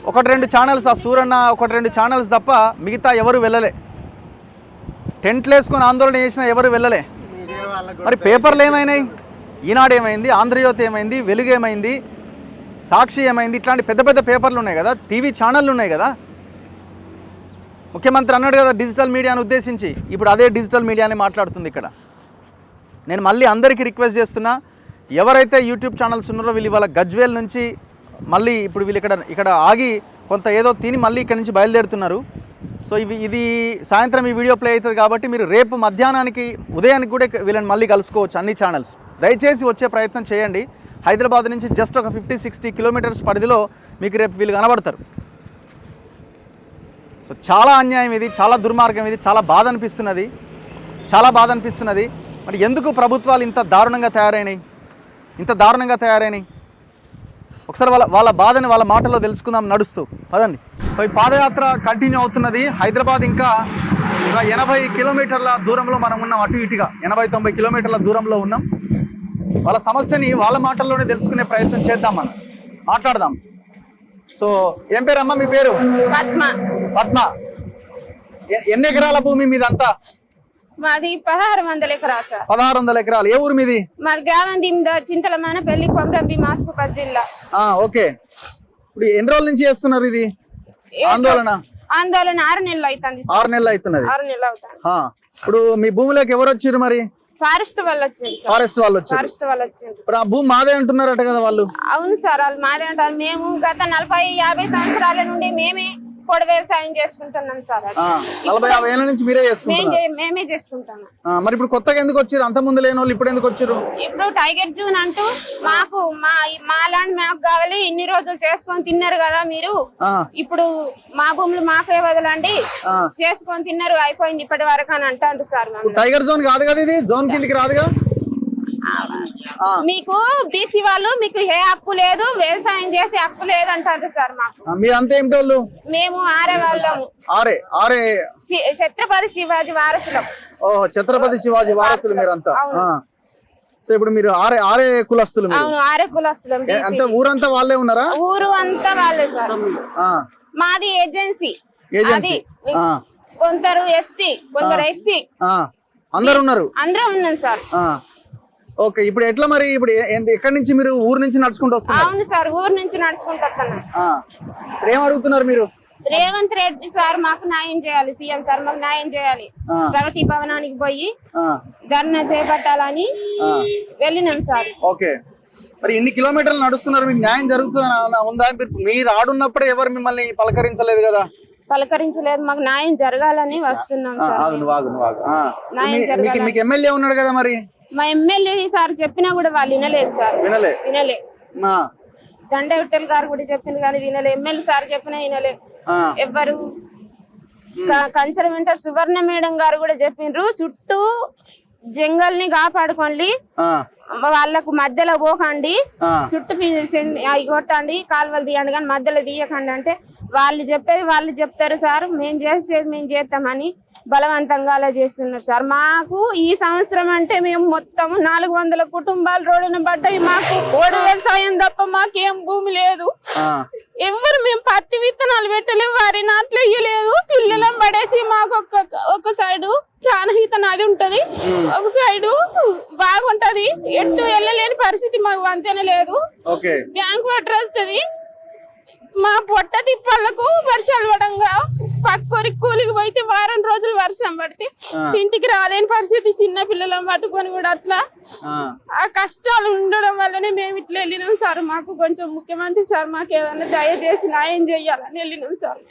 1-2 ఛానల్స్, ఆ సూరన్న 1-2 ఛానల్స్ తప్ప మిగతా ఎవరు వెళ్ళలే. టెంట్లు వేసుకొని ఆందోళన చేసినా ఎవరు వెళ్ళలే. మరి పేపర్లు ఏమైనాయి? ఈనాడు ఏమైంది? ఆంధ్రజ్యోతి ఏమైంది? వెలుగు ఏమైంది? సాక్షి ఏమైంది? ఇట్లాంటి పెద్ద పెద్ద పేపర్లు ఉన్నాయి కదా, టీవీ ఛానళ్ళు ఉన్నాయి కదా. ముఖ్యమంత్రి అన్నాడు కదా డిజిటల్ మీడియాను ఉద్దేశించి, ఇప్పుడు అదే డిజిటల్ మీడియాని మాట్లాడుతుంది ఇక్కడ. నేను మళ్ళీ అందరికీ రిక్వెస్ట్ చేస్తున్నా, ఎవరైతే యూట్యూబ్ ఛానల్స్ ఉన్నారో వీళ్ళు ఇవాళ గజ్వేల్ నుంచి మళ్ళీ ఇప్పుడు వీళ్ళు ఇక్కడ ఆగి కొంత ఏదో తిని మళ్ళీ ఇక్కడ నుంచి బయలుదేరుతున్నారు. సో ఇది సాయంత్రం ఈ వీడియో ప్లే అవుతుంది కాబట్టి మీరు రేపు మధ్యాహ్నానికి ఉదయానికి కూడా వీళ్ళని మళ్ళీ కలుసుకోవచ్చు అన్ని ఛానల్స్. దయచేసి వచ్చే ప్రయత్నం చేయండి. హైదరాబాద్ నుంచి జస్ట్ ఒక 50-60 కిలోమీటర్స్ పరిధిలో మీకు రేపు వీళ్ళు కనబడతారు. సో చాలా అన్యాయం ఇది, చాలా దుర్మార్గం ఇది, చాలా బాధ అనిపిస్తున్నది. మరి ఎందుకు ప్రభుత్వాలు ఇంత దారుణంగా తయారైనాయి? ఒకసారి వాళ్ళ బాధని వాళ్ళ మాటల్లో తెలుసుకుందాం నడుస్తూ. పదండి. సో ఈ పాదయాత్ర కంటిన్యూ అవుతున్నది. హైదరాబాద్ ఇంకా 80 కిలోమీటర్ల దూరంలో మనం ఉన్నాం, అటు ఇటుగా 80-90 కిలోమీటర్ల దూరంలో ఉన్నాం. వాళ్ళ సమస్యని వాళ్ళ మాటల్లోనే తెలుసుకునే ప్రయత్నం చేద్దాం, మనం మాట్లాడదాం. సో ఏం పేరమ్మా మీ పేరు? పద్మ. ఎన్ని ఎకరాల భూమి మీదంతా? మాది 1600 ఎకరాలు సార్. 1600 ఎకరాలు. ఏ ఊరు మీది? మాది గ్రామం దిమ్దా, చింతలమాన పెళ్లి, కొమరంబి, మాస్పూర్ జిల్లా. ఓకే. ఇప్పుడు ఎన్ని రోజుల నుంచి చేస్తున్నారు ఇది ఆందోళన? 6 నెలలు అవుతుంది. 6 నెలలు అవుతున్నది. 6 నెలలు అవుతుంది. ఇప్పుడు మీ భూమిలోకి ఎవరు వచ్చారు మరి? ఫారెస్ట్ వాళ్ళు వచ్చారు. ఇప్పుడు ఆ భూమి మాదే అంటున్నారట కదా వాళ్ళు? అవును సార్, వాళ్ళు మాదే అంటారు. మేము గత 40-50 సంవత్సరాల నుండి మేమే పొడి వ్యవసాయం చేసుకుంటున్నాం సార్. 40-50 ఏళ్ళ నుంచి మీరే చేసుకుంటున్నారు? మేమే చేసుకుంటున్నాం. మరి ఇప్పుడు కొత్తగా ఎందుకు వచ్చారు? అంత ముందు లేని వాళ్ళు ఇప్పుడు ఎందుకు వచ్చారు? ఇప్పుడు టైగర్ జూన్ అంటూ మాకు మా ల్యాండ్ మాకు కావాలి, ఇన్ని రోజులు చేసుకొని తిన్నారు కదా మీరు, ఇప్పుడు మా భూములు మాకే వదలండి, చేసుకొని తిన్నారు అయిపోయింది ఇప్పటి వరకు అని అంటారు సార్. టైగర్ జోన్ కాదు కదా ఇది, జోన్ కిందికి రాదుగా. మీకు బీసీ వాళ్ళు మీకు ఏ హక్కు లేదు, వ్యవసాయం చేసే హక్కు లేదు అంటారు సార్. మాకు మీరంతా ఏమిటి వాళ్ళు? మేము ఆరే వాళ్ళము. ఛత్రపతి శివాజీ వారసులం. ఓహో, ఛత్రపతి శివాజీ వారసులు మీరంతా. సో ఇప్పుడు మీరు ఆరే కులస్తులు? అవును, ఆరే కులస్తులం. అంటే ఊరంతా వాళ్ళే ఉన్నారా? ఊరు అంతా వాళ్ళే సార్. మాది ఏజెన్సీ. కొందరు ఎస్టీ, కొందరు ఎస్సీ, అందరు ఉన్నారు. అందరం ఉన్నాం సార్. ఓకే. ఇప్పుడు ఎట్లా మరి? ఇప్పుడు ఎక్కడి నుంచి మీరు? ఊరు నుంచి నడుచుకుంటూ వస్తున్నారు? అవును సార్, ఊరు నుంచి నడుచుకుంటూ వస్తున్నాం. ఇప్పుడు ఏం అడుగుతున్నారు మీరు? రేవంత్ రెడ్డి సార్ మాకు న్యాయం చేయాలి, సీఎం సార్ మాకు న్యాయం చేయాలి. ప్రగతి భవనానికి పోయి ధర్నా చేపట్టాలని వెళ్ళినాం సార్. ఓకే. మరి ఇన్ని కిలోమీటర్లు నడుస్తున్నారు, మీకు న్యాయం జరుగుతుందని ఉందా? మీరు ఆడున్నప్పుడే ఎవరు మిమ్మల్ని పలకరించలేదు కదా? పలకరించలేదు. మాకు న్యాయం జరగాలని వస్తున్నాం సార్. మీకు ఎమ్మెల్యే ఉన్నాడు కదా మరి? మా ఎమ్మెల్యే సార్ చెప్పినా కూడా వాళ్ళు వినలేదు సార్. వినలే. దండ విఠల్ గారు కూడా చెప్పింది కానీ వినలే. ఎమ్మెల్యే సార్ చెప్పినా వినలే ఎవ్వరు. కన్సర్వేటర్ సువర్ణ మేడం గారు కూడా చెప్పిండ్రు, చుట్టూ జంగల్ ని కాపాడుకోండి, వాళ్ళకు మధ్యలో పోకండి, చుట్టూ కొట్టండి, కాలువలు తీయండి కానీ మధ్యలో తీయకండి అంటే వాళ్ళు చెప్పేది వాళ్ళు చెప్తారు సార్, మేము చేసేది మేము చేస్తామని బలవంతంగా అలా చేస్తున్నారు సార్. మాకు ఈ సంవత్సరం అంటే మేము మొత్తం 400 కుటుంబాలు రోడ్డున పడ్డాయి. మాకు ఓడి వ్యవసాయం తప్ప మాకేం భూమి లేదు. ఎవరు మేము పత్తి విత్తనాలు పెట్టలేము, వరి నాట్లు వేయలేదు. పిల్లలం పడేసి మాకు ఒక సైడు ప్రాణహిత నది ఉంటది, ఒక సైడు బాగుంటది. ఎటు వెళ్ళలేని పరిస్థితి మాకు వంతెన లేదు. బ్యాంక్ వాటర్ వస్తుంది. మా పొట్ట తిప్పలకు వర్షాలు పడంగా పక్కూరికి కూలికి పోయితే వారం రోజులు వర్షం పడితే ఇంటికి రాలేని పరిస్థితి. చిన్న పిల్లలను పట్టుకొని కూడా అట్లా ఆ కష్టాలు ఉండడం వల్లనే మేము ఇట్లా వెళ్ళినాం సార్. మాకు కొంచెం ముఖ్యమంత్రి సార్ మాకు ఏదైనా దయచేసి న్యాయం చేయాలని వెళ్ళినాం సార్.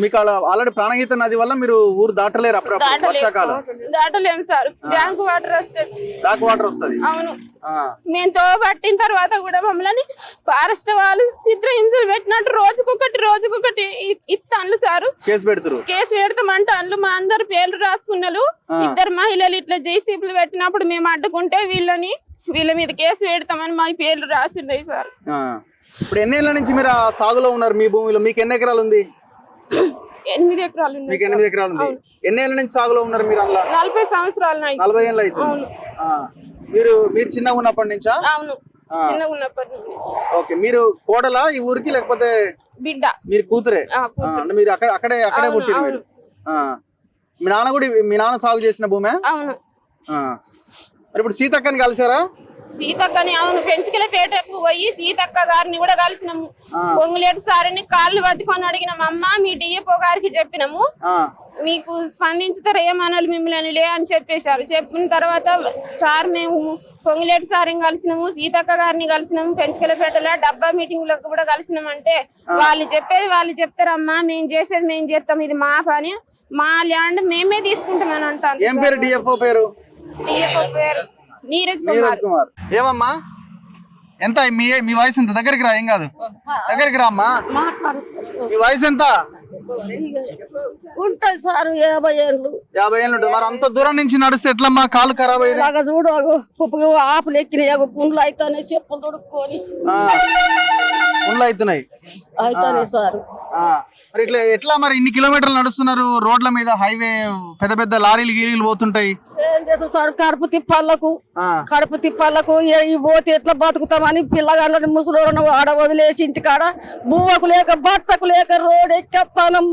మీకు ఆల్రెడీ ప్రాణహిత నది వల్ల మీరు ఊరు దాటలేరు వర్షాకాలం? దాటలేము సార్. బ్యాంకు వాటర్ వస్తుంది. బ్యాంక్ వాటర్ వస్తుంది. అవును. మేము తోబట్టిన తర్వాత కూడా మమ్మల్ని ఫారెస్ట్ వాళ్ళు చిత్రహింసలు పెట్టినట్టు రోజుకొకటి ఇస్తాను సార్. కేసు పెడతామంటే అందులో మా అందరు పేర్లు రాసుకున్నారు. 2 మహిళలు ఇట్లా జేసీబీలు పెట్టినప్పుడు మేము అడ్డుకుంటే వీళ్ళ మీద కేసు పెడతామని మా పేర్లు రాసి ఉన్నాయి సార్. ఇప్పుడు ఎన్ని ఏళ్ళ నుంచి మీరు సాగులో ఉన్నారు? మీ భూమిలో మీకు ఎన్ని ఎకరాలు ఉంది? 8 ఎకరాలు. మీకు 8 ఎకరాలు ఉంది. ఎన్ని ఏళ్ళ నుంచి సాగులో ఉన్నారు మీరు? అందులో 40 సంవత్సరాలు. 40 ఏళ్ళు అవుతుంది. మీరు చిన్నగా ఉన్నప్పటి నుంచా? అవును, చిన్నగా ఉన్నప్పటి నుండి. ఓకే. మీరు కోడలా ఈ ఊరికి లేకపోతే బిడ్డ? మీరు కూతురే. మీరు అక్కడే పుట్టిన మీరు. మీ నాన్న కూడా మీ నాన్న సాగు చేసిన భూమే? అవును. మరి ఇప్పుడు సీతక్కని కలిసారా? సీతక్కని అవును, పెంచుకలపేటకు పోయి సీతక్క గారిని కూడా కలిసినాము. పొంగులేటి సారిని కాళ్ళు పట్టుకొని అడిగినాము. అమ్మ మీ డిఎఫ్ఓ గారికి చెప్పినాము, మీకు స్పందించుతారు ఏమనాలి మిమ్మల్ని లే అని చెప్పేశారు. చెప్పిన తర్వాత సార్ మేము పొంగులేటి సారిని కలిసినాము, సీతక్క గారిని కలిసినాము, పెంచుకలపేటలో డబ్బా మీటింగ్లకు కూడా కలిసినామంటే వాళ్ళు చెప్పేది వాళ్ళు చెప్తారమ్మా, మేము చేసేది మేము చేస్తాం, ఇది మా పని, మా ల్యాండ్ మేమే తీసుకుంటామని అంటారు. ఏం పేరు డిఎఫ్ఓ పేరు? డిఎఫ్ఓ పేరు నీరజ్ కుమార్. ఏమమ్మా ఎంత మీ వయసు ఎంత? దగ్గరికి రా, ఏం కాదు, దగ్గరికి రా అమ్మా. మీ వయసు ఎంత ఉంటుంది సార్? 50 ఏళ్ళు. 50 ఏళ్ళు ఉంటుంది. మరి అంత దూరం నుంచి నడిస్తే ఎట్లమ్మా? కాళ్ళు ఖరాబ్ అయ్యాయి. చూడు ఆపులు ఎక్కినాయి, పుండ్లు అవుతాయి, చెప్పులు తొడుక్కొని పుండ్లు అవుతున్నాయి సార్. మరి ఇట్లా ఎట్లా మరి ఇన్ని కిలోమీటర్లు నడుస్తున్నారు రోడ్ల మీద? హైవే పెద్ద పెద్ద లారీలు గీరీలు పోతుంటాయి. ఏం చేస్తాం సార్? కడుపు తిప్పాలకు పోతే ఎట్లా బతుకుతామని పిల్లగాళ్ళని ముసలి ఆడ వదిలేసి ఇంటికాడ బువ్వకు లేక బట్టకు లేక రోడ్ ఎక్కేస్తానం.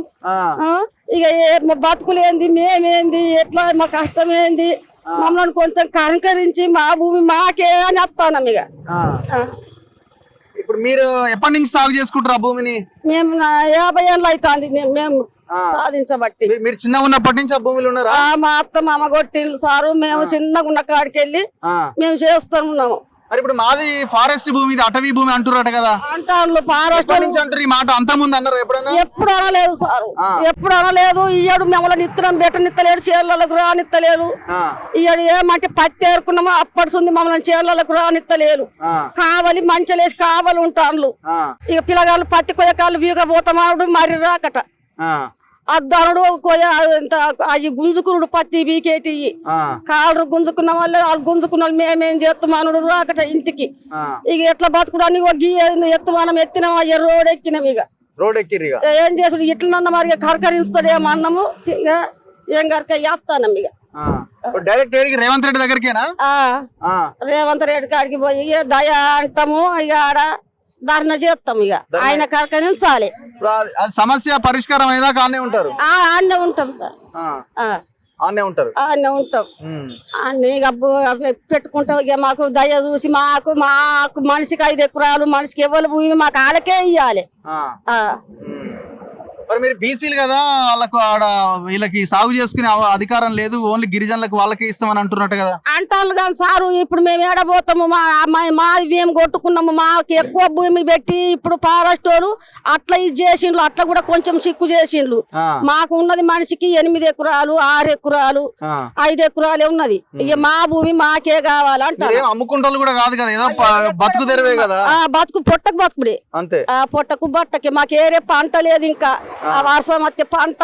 ఇక బతుకులేంది, మేమేంది, ఎట్లా మా కష్టం ఏంది, మమ్మల్ని కొంచెం కనుకరించి మా భూమి మాకే అని వస్తానం. ఇక ఇప్పుడు మీరు ఎప్పటి నుంచి సాగు చేసుకుంటారు ఆ భూమిని? మేము 50 ఏళ్ళు అవుతుంది మేము సాధించబట్టి. మీరు చిన్నగా ఉన్నప్పటి నుంచి ఆ భూమిలో ఉన్నారా? మా అత్త మామ కొట్టిండ్రు సారు, మేము చిన్నగా ఉన్న కాడికి వెళ్ళి మేము చేస్తూ ఉన్నాము. మరి ఇప్పుడు మాది ఫారెస్ట్ భూమి, ఇది అటవీ భూమి అంటున్నారట కదా? అంటారు ఫారెస్ట్ నుంచి అంటారు. ఈ మాట అంత ముందు అన్నారు ఎప్పుడన్నా? ఎప్పుడు అనలేదు సారు, ఎప్పుడు అనలేదు. ఇయ్యాడు మిమ్మల్ని ఇత్తనం బెట్టనిత్తలేడు, చీరలకు రానిత్తలేరు. ఇయ్యాడు ఏమంటే పత్తి ఏరుకున్నామో అప్పటి మమ్మల్ని చీరలకు రానిత్తలేరు. కావాలి మంచలేసి కావాలి ఉంటాను. ఇక పిల్లగాళ్ళు పత్తి కొయ్యకాళ్ళు వీగబోతామాడు మరి రాకట. అద్దనుడు అవి గుంజుకున్నాడు పత్తి బీకేటి కాళ్ళు గుంజుకున్న వాళ్ళు గుంజుకున్న వాళ్ళు మేమేం చేస్తామనుడు రాకట ఇంటికి. ఇక ఎట్లా బతుకుడానికి ఎత్తుమానం ఎత్తినాం, అయ్యా రోడ్ ఎక్కినాం. ఇక రోడ్ ఎక్కి ఏం చేసుడు ఇట్లన్నా మరి కరకరిస్తాడేమో అన్నాము. ఏం కరక వేస్తానం. ఇక డైరెక్ట్ రేవంత్ రెడ్డి దగ్గరికేనా? రేవంత్ రెడ్డి కాడికి పోయి దయ అంటాము. ఇక ఆడ ధర్నా చేస్తాం. ఇక ఆయన కరకరించాలి. సమస్య పరిష్కారం అయ్యేదాకా ఆనే ఉంటారు? ఆనే ఉంటాం సార్. ఆనే ఉంటాం. అన్ని పెట్టుకుంటాం. ఇక మాకు దయ చూసి మాకు మనిషికి 5 ఎకరాలు, మనిషికి ఎవరు భూమి మాకు వాళ్ళకే ఇవ్వాలి. మరి మీరు బీసీలు కదా, వాళ్ళకు ఆడ వీళ్ళకి సాగు చేసుకునే అధికారం లేదు, ఓన్లీ గిరిజనులకు వాళ్ళకే ఇస్తామని అంటున్నట్టు కదా? అంటాను కానీ సారు, ఇప్పుడు మేము ఏడబోతాము, మాది మేము కొట్టుకున్నాము, మాకు ఎక్కువ భూమి పెట్టి ఇప్పుడు ఫారెస్ట్ వాళ్ళు అట్లా ఇది చేసిండ్రు, అట్లా కూడా కొంచెం సిక్కు చేసిండ్రు. మాకు ఉన్నది మనిషికి 8 ఎకరాలు, 6 ఎకరాలు, 5 ఎకరాలే ఉన్నది. ఇక మా భూమి మాకే కావాలంటారు. అమ్ముకుంటారు కూడా కాదు కదా, ఏదో బతుకు తెరవే కదా. బతుకు పొట్టకు బతుకుడే అంతే. పొట్టకు బట్టకి మాకు ఏరే పంట లేదు. ఇంకా ఆ వర్షం వస్తే పంట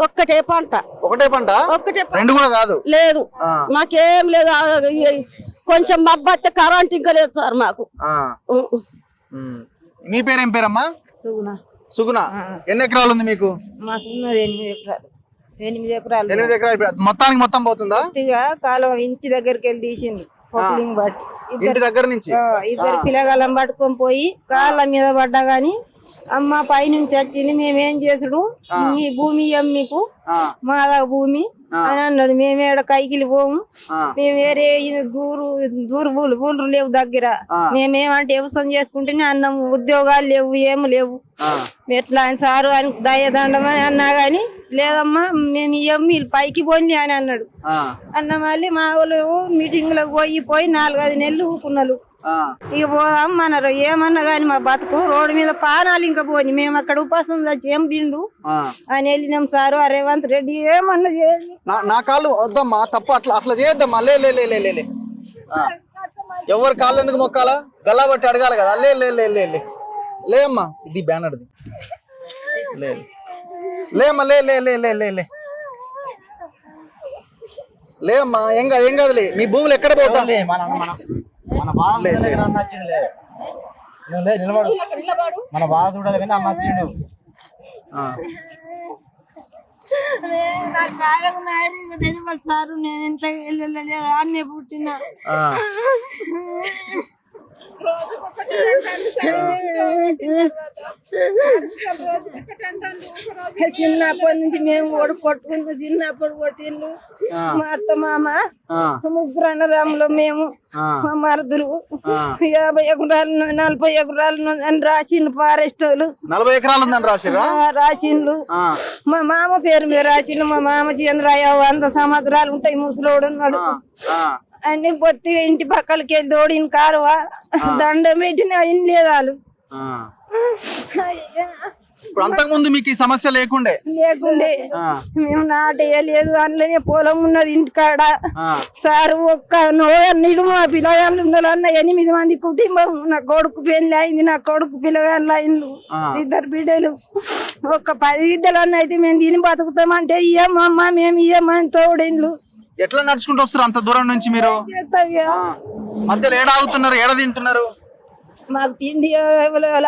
ఒకటే పంట. రెండు కూడా కాదు లేదు, మాకేం లేదు. కొంచెం మబ్బతే కరెంట్ ఇంకా లేదు సార్ మాకు. మీ పేరేం పేరమ్మా? సుగుణ. ఎన్ని ఎకరాలు ఉంది మీకు? మాకున్నది 8 ఎకరాలు. 8 ఎకరాలు 8 ఎకరాలు ఇప్పుడు మొత్తానికి మొత్తం పోతుందా? పూర్తిగా కాలువ ఇంటి దగ్గరికి వెళ్ళి తీసింది పొక్లింగ్ బట్టి. ఇంటి దగ్గర నుంచి ఇద్దరు పిల్లగాళ్ళం పట్టుకొని పోయి కాళ్ళ మీద పడ్డా గాని అమ్మ పైనుంచి వచ్చింది మేమేం చేసుడు మీ భూమి ఇయ్యం మీకు మాదా భూమి అని అన్నాడు. మేమేడ కైకిలి పోము, మేము వేరే దూరు బూలు లేవు దగ్గర, మేమేమంటే వ్యవసాయం చేసుకుంటేనే అన్నాము, ఉద్యోగాలు లేవు ఏమి లేవు, ఎట్లా అని సారు అని దయదండమని అన్నా గాని లేదమ్మా మేము ఇయ్యం మీరు పైకి పోండి అని అన్నాడు. అన్న మళ్ళీ మా వాళ్ళు మీటింగ్ లో పోయి 4-5 నెలలు ఊకున్నారు. ఇక పోదాం అన్నారు. ఏమన్నా గాని మా బతుకు రోడ్డు మీద పానాలు ఇంకా పోని, మేము అక్కడ ఉపాసం చచ్చి ఏం తిండు అని వెళ్ళినాం సారు. ఆ రేవంత్ రెడ్డి ఏమన్నా చేయాలి. నా కాళ్ళు వద్దమ్మా, తప్పు అట్లా చేయొద్దమ్మా. లే లే లే లే లే ఎవరి కాళ్ళు ఎందుకు మొక్కాలా? గల్లా బట్టి అడగాలి కదా. లే లే లే లే లే లే అమ్మా, ఇది బ్యానర్ది. లే లేమ్మా, లే లే లే లే లే లే లే అమ్మా, ఏం కాదులే. మీ భూములు ఎక్కడ పోతా? మన బాధ చూడాలి కానీ అన్న వచ్చిండు. సారు నేను ఇంట్లో వెళ్ళలేదు, అన్నీ పుట్టిన చిన్నప్పటి నుంచి మేము కొట్టుకుంటూ చిన్నప్పుడు కొట్టిండు మా అత్త మామ, 3 అన్నదమ్ములు మేము, మా మరుదులు. 50 ఎకరాలు 40 ఎకరాలు అని రాసిండు ఫారెస్ట్ వాళ్ళు. 40 ఎకరాలు ఉందని రాసిండ్లు. మా మామ పేరు మీద రాసిండు. మా మామ చంద్రయ్య 100 సంవత్సరాలు ఉంటాయి, ముసలోడు ఉన్నాడు. అన్ని పొత్తిగా ఇంటి పక్కలకి వెళ్ళి తోడిన కారువా దండం పెట్టిన ఇన్లేదాలు. ఇప్పుడు అంతకు ముందు మీకు ఈ సమస్య లేకుండే మేము నాటేయలేదు, అందులోనే పొలం ఉన్నది ఇంటికాడ. సారు ఒక్క నిడు మా పిల్లగాళ్ళు ఉండాలన్న 8 మంది కుటుంబం. నా కొడుకు పెళ్లి అయింది, నా కొడుకు పిల్లగాళ్ళు అయింది, 2 బిడ్డలు. ఒక్క 10 ఇద్దరు అన్న అయితే మేము తిని బతుకుతామంటే ఇయ్యమ్మా మేము ఇయ్యమని తోడిండ్లు. ఎట్లా నడుచుకుంటూ వస్తారు అంత దూరం నుంచి? మీరు మధ్యలో ఏడ ఆగుతున్నారు, ఏడ తింటున్నారు? మాకు తిండి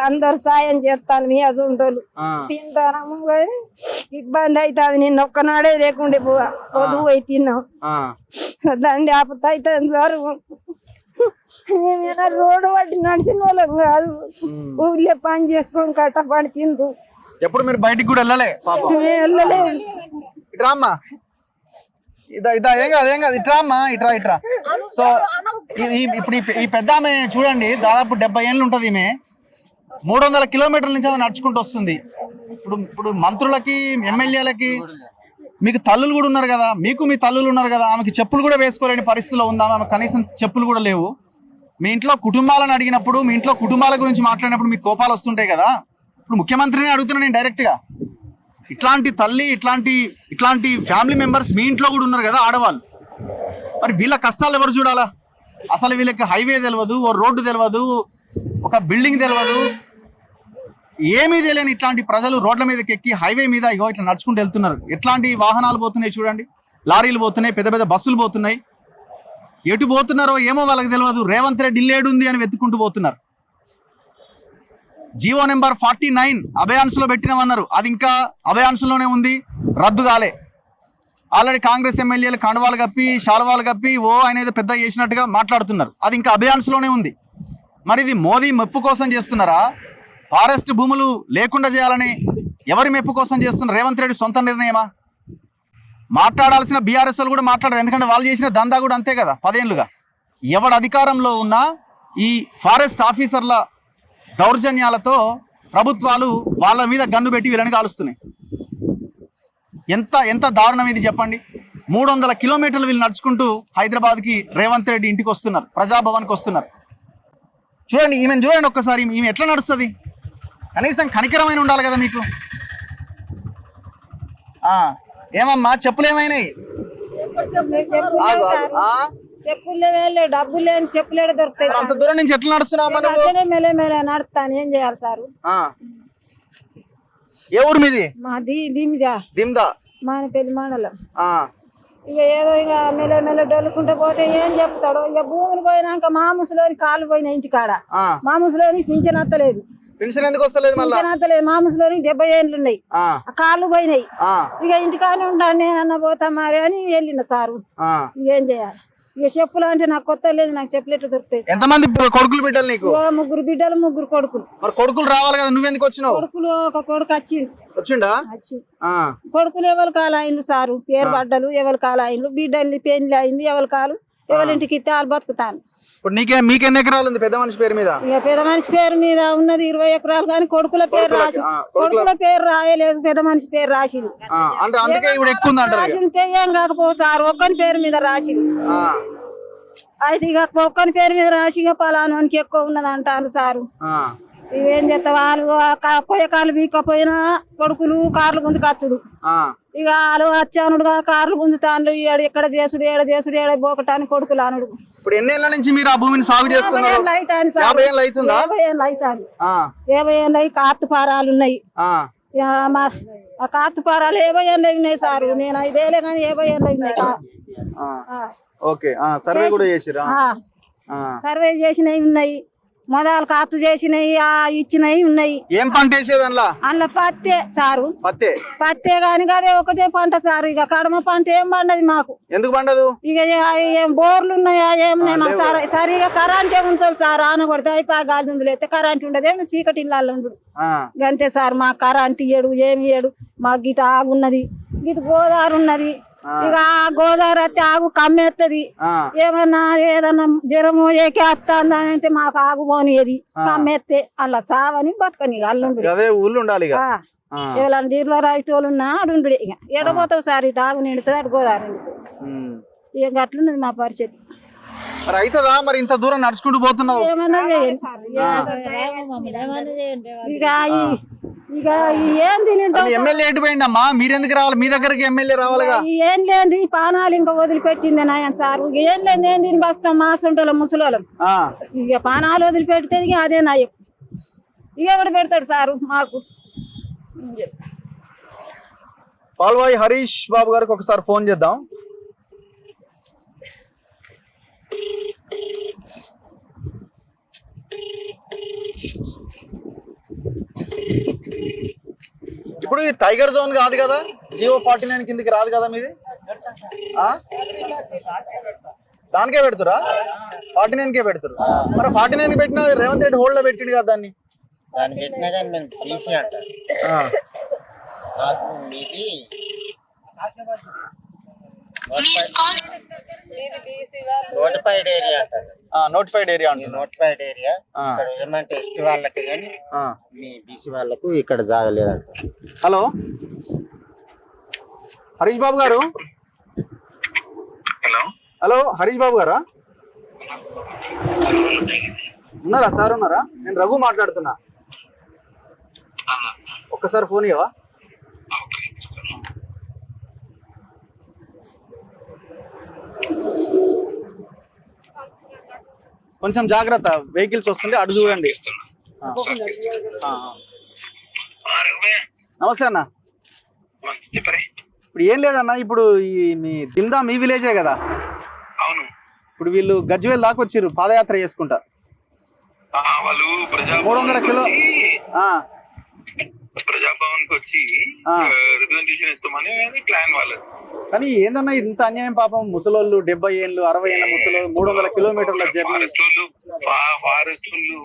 అందరు సాయం చేస్తాను, మీ అసంటోళ్ళు తింటాము కానీ ఇబ్బంది అవుతుంది. నిన్న ఒక్కనాడే లేకుండే పొదువు పోయి తిన్నాం, దండి ఆపత అవుతుంది సార్. మేమైనా రోడ్డు పట్టి నడిచిన వాళ్ళం కాదు, ఊళ్ళో పని చేసుకొని కట్టపడి తింటూ. ఎప్పుడు మీరు బయటికి కూడా వెళ్ళలే? వెళ్ళలేదు. ఇట్రామ్మా, ఇదా ఏం కాదు ఇట్రా అమ్మా, ఇట్రా. సో ఇప్పుడు ఈ పెద్ద ఆమె చూడండి, దాదాపు 70 ఏళ్ళు ఉంటది. ఈమె 300 కిలోమీటర్ల నుంచి ఆమె నడుచుకుంటూ వస్తుంది. ఇప్పుడు మంత్రులకి, ఎమ్మెల్యేలకి మీకు తల్లులు కూడా ఉన్నారు కదా, మీకు మీ తల్లులు ఉన్నారు కదా, ఆమెకి చెప్పులు కూడా వేసుకోలేని పరిస్థితిలో ఉందా? ఆమె కనీసం చెప్పులు కూడా లేవు. మీ ఇంట్లో కుటుంబాలను అడిగినప్పుడు, మీ ఇంట్లో కుటుంబాల గురించి మాట్లాడినప్పుడు మీకు కోపాలు వస్తుంటాయి కదా. ఇప్పుడు ముఖ్యమంత్రిని అడుగుతున్నాను నేను డైరెక్ట్గా. ఇట్లాంటి తల్లి, ఇట్లాంటి ఫ్యామిలీ మెంబర్స్ మీ ఇంట్లో కూడా ఉన్నారు కదా, ఆడవాళ్ళు. మరి వీళ్ళ కష్టాలు ఎవరు చూడాలా? అసలు వీళ్ళకి హైవే తెలియదు, ఓ రోడ్డు తెలియదు, ఒక బిల్డింగ్ తెలియదు, ఏమీ తెలియని ఇట్లాంటి ప్రజలు రోడ్ల మీదకి ఎక్కి హైవే మీద ఇట్లా నడుచుకుంటూ వెళ్తున్నారు. ఎట్లాంటి వాహనాలు పోతున్నాయి చూడండి, లారీలు పోతున్నాయి, పెద్ద పెద్ద బస్సులు పోతున్నాయి. ఎటు పోతున్నారో ఏమో వాళ్ళకి తెలియదు. రేవంత్ రెడ్డి ఇల్లేడుంది అని వెతుక్కుంటూ పోతున్నారు. జీవో నెంబర్ 49 అభయాన్స్లో పెట్టినామన్నారు, అది ఇంకా అభయాన్స్లోనే ఉంది, రద్దు కాలే. ఆల్రెడీ కాంగ్రెస్ ఎమ్మెల్యేలు కండువాలు కప్పి, శాలువాలు కప్పి అనేది పెద్ద చేసినట్టుగా మాట్లాడుతున్నారు, అది ఇంకా అభయాన్స్లోనే ఉంది. మరి ఇది మోదీ మెప్పు కోసం చేస్తున్నారా? ఫారెస్ట్ భూములు లేకుండా చేయాలని ఎవరి మెప్పు కోసం చేస్తున్నారు? రేవంత్ రెడ్డి సొంత నిర్ణయమా? మాట్లాడాల్సిన బీఆర్ఎస్ వాళ్ళు కూడా మాట్లాడారు, ఎందుకంటే వాళ్ళు చేసిన దందా కూడా అంతే కదా 10 ఏళ్ళుగా. ఎవడు అధికారంలో ఉన్నా ఈ ఫారెస్ట్ ఆఫీసర్ల దౌర్జన్యాలతో ప్రభుత్వాలు వాళ్ళ మీద గన్ను పెట్టి వీళ్ళని కాలుస్తున్నాయి. ఎంత దారుణం ఇది చెప్పండి. 300 కిలోమీటర్లు వీళ్ళు నడుచుకుంటూ హైదరాబాద్కి రేవంత్ రెడ్డి ఇంటికి వస్తున్నారు, ప్రజాభవన్కి వస్తున్నారు. చూడండి ఈమెను చూడండి ఒక్కసారి, ఈమె ఎట్లా నడుస్తుంది? కనీసం కనికరమైన ఉండాలి కదా మీకు. ఏమమ్మా చెప్పులు ఏమైనాయి? చెప్పులు డబ్బులు లేని చెప్పులు దొరుకుతాయి. అంత దూరం నుంచి ఎట్లా నడుస్తున్నావు? మెల్లమెల్ల నడుస్తాను, ఏం చేయాలి సారు? ఏ ఊరు మీది? మాది దిమ్దా మానపల్లి మండలం. ఇక ఏదో ఇక మెల్లమెల్ల డొల్లుకుంటూ పోతే ఏం చెప్తాడు. ఇక భూములు పోయినాక మా ముసలోని కాళ్ళు పోయిన ఇంటికాడ, మా ముసలోని పింఛన్ వస్తలేదు. పెన్షన్ ఎందుకు వస్తలేదు మళ్ళీ? అంతలేదు మా ముసలి 70 ఏళ్ళు ఉన్నాయి, ఆ కాళ్ళు పోయినాయి. ఇక ఇంటికానే ఉంటాను నేనన్నా పోతా మరి అని వెళ్ళిన సారు. ఏం చేయాలి ఇక చెప్పులు అంటే నాకు కొత్త లేదు, నాకు చెప్పులు ఎట్లా దొరుకుతాయి? ఎంతమంది కొడుకులు బిడ్డలు నీకు? 3 బిడ్డలు 3 కొడుకులు. మరి కొడుకులు రావాలి కదా, నువ్వెందుకు వచ్చినావు? కొడుకులు ఒక కొడుకు వచ్చిండా? కొడుకులు ఎవరు కాలు అయింది సారు, పేరు పడ్డలు ఎవరు కాలు అయింది, బిడ్డలు పెళ్లి అయింది ఎవరు కాలు ఎవరింటికి ఇస్తే వాళ్ళు బతుకుతాను. ఇప్పుడు మీకెన్ని ఎకరాలు ఉంది పెద్ద మనిషి పేరు మీద? ఇక పెద్ద మనిషి పేరు మీద ఉన్నది 20 ఎకరాలు, కానీ కొడుకుల పేరు రాసి కొడుకుల పేరు రాయలేదు, పెద్ద మనిషి పేరు రాసింది. అంటే అందుకే ఇప్పుడు ఎక్కువ ఉందంటారు. రాసింటే ఏం కాకపోతే సార్ ఒక్కని పేరు మీద రాసింది. అయితే ఇక ఒక్కని పేరు మీద రాసి ఇక పలానానికి ఎక్కువ ఉన్నది అంటాను సారు. ఇవేం చేస్తా వాళ్ళు పోయే కాళ్ళు బీక్కపోయినా కొడుకులు కార్లు గుంజుకచ్చుడు, ఇక వాళ్ళు వచ్చానుడుగా కార్లు గుంజుతాను, ఎక్కడ చేసుడు ఏడ చేసుడు ఏడ పోకటానికి కొడుకులు అనుడు. ఇప్పుడు ఎన్నేళ్ల నుంచి మీరు ఆ భూమిని సాగు చేస్తున్నారు? 50 అవుతాను సార్. 50 ఏళ్ళు అవుతుందా? 50 ఏళ్ళు అవుతాను. 50 ఏళ్ళు అయి కార్తు పారాలు ఉన్నాయి. ఆ కార్తు పారాలు 50 ఏళ్ళు ఉన్నాయి సారు. నేను 5 ఏళ్ళే కానీ 50 ఏళ్ళు ఉన్నాయి. ఓకే, సర్వే కూడా చేసిరా? సర్వే చేసినవి ఉన్నాయి, మొదలు ఖాతు చేసినవి ఇచ్చినవి ఉన్నాయి. ఏం పంట వేసేది అందులో? పత్తే సారు. పత్తే గాని అదే ఒకటే పంట సారు. ఇక కడమ పంట ఏం పండదు మాకు. ఎందుకు పండదు? ఇక ఏం బోర్లు ఉన్నాయా ఏమున్నాయి మాకు సార్. సరిగా కరెంట్ ఏముంచాలి సార్, ఆన కొడితే అయిపోయి గాలి అయితే కరెంట్ ఉండదు, చీకటి ఇళ్ళల్లో ఉండదు. అంతే సార్, మా కరెంట్ ఇయ్యడు ఏమి ఇయ్యడు. మాకు గిట ఆగున్నది, గిట గోదావరి ఉన్నది. ఇక గోదావరి వస్తే ఆగు కమ్మేస్తుంది. ఏమన్నా ఏదన్నా జ్వరము ఏకే వస్తుంది అంటే మాకు ఆగు పోనిది, కమ్మేస్తే అలా సావని బతకని అల్లుండు. ఊళ్ళు ఉండాలి. ఎవరైనా నీరులో రాయిటి వాళ్ళు ఉన్నా అడుండు. ఇక ఎడపోతావు సార్, ఇటు ఆగు నిండుతుంది, అటు గోదావరి నిండుతుంది. ఇక అట్లున్నది మా పరిస్థితి. అవుతుందా మరి? ఇంత దూరం నడుచుకుంటూ పోతున్నావు? ఏమన్నా చేయండి. ఇక ఇక ఏం తింటాం. ఎమ్మెల్యే ఎటు పోయిండమ్మా? మీరెందుకు రావాలి? మీ దగ్గరికి ఎమ్మెల్యే రావాలిగా. ఏం లేదు పానాలు ఇంకా వదిలిపెట్టింది నాయన సార్. ఏం లేదు ఏం తిని బతుకుతాం మా సొంటోళ్ళం ముసలోళ్ళం. ఇక పానాలు వదిలిపెడితే ఇక అదే నయం. ఇక ఎవడు పెడతాడు సారు మాకు? పాల్వాయి హరీష్ బాబు గారికి ఒకసారి ఫోన్ చేద్దాం. ఇప్పుడు ఇది టైగర్ జోన్ కాదు కదా, జియో 49 కిందకి రాదు కదా మీది? దానికే పెడుతురా? 49కే పెడుతురు. మరి 49కి పెట్టినా రేవంత్ రెడ్డి హోల్డ్ లో పెట్టిండు కదా దాన్ని. పెట్టినా కానీ మేము బీసీ అంటారు. మీది నోటిఫైడ్ ఏరియా అంటారు. నోటిఫైడ్ ఏరియా అంటారు. నోటిఫైడ్ ఏరియా ఇక్కడ ఏమంటే ఎస్టీ వాళ్ళకి కానీ మీ బీసీ వాళ్ళకు ఇక్కడ జాగలేదంట. హలో హరీష్ బాబు గారు. హలో హరీష్ బాబు గారా? ఉన్నారా సార్? ఉన్నారా? నేను రఘు మాట్లాడుతున్నా. ఒక్కసారి ఫోన్ ఇవ్వవా? కొంచెం జాగ్రత్త, వెహికల్స్ వస్తుంటే అటు చూడండి. నమస్తే అన్న. ఇప్పుడు ఏం లేదన్నా, ఇప్పుడు మీ దిందా మీ విలేజే కదా? అవును. ఇప్పుడు వీళ్ళు గజ్వేల్ దాకా వచ్చిర్రు పాదయాత్ర చేసుకుంటా. వాళ్ళు 300 కిలో ప్రజాభవన్ కి వచ్చి రిప్రజెంటేషన్ ఇస్తామని ప్లాన్ వాళ్ళది. కానీ ఏందన్నా ఇంత అన్యాయం పాపం. ముసలోళ్ళు 70 ఏళ్ళు 60 ఏళ్ళ ముసలో 300 కిలోమీటర్ల జర్నీ. ఫారెస్ట్ వాళ్ళు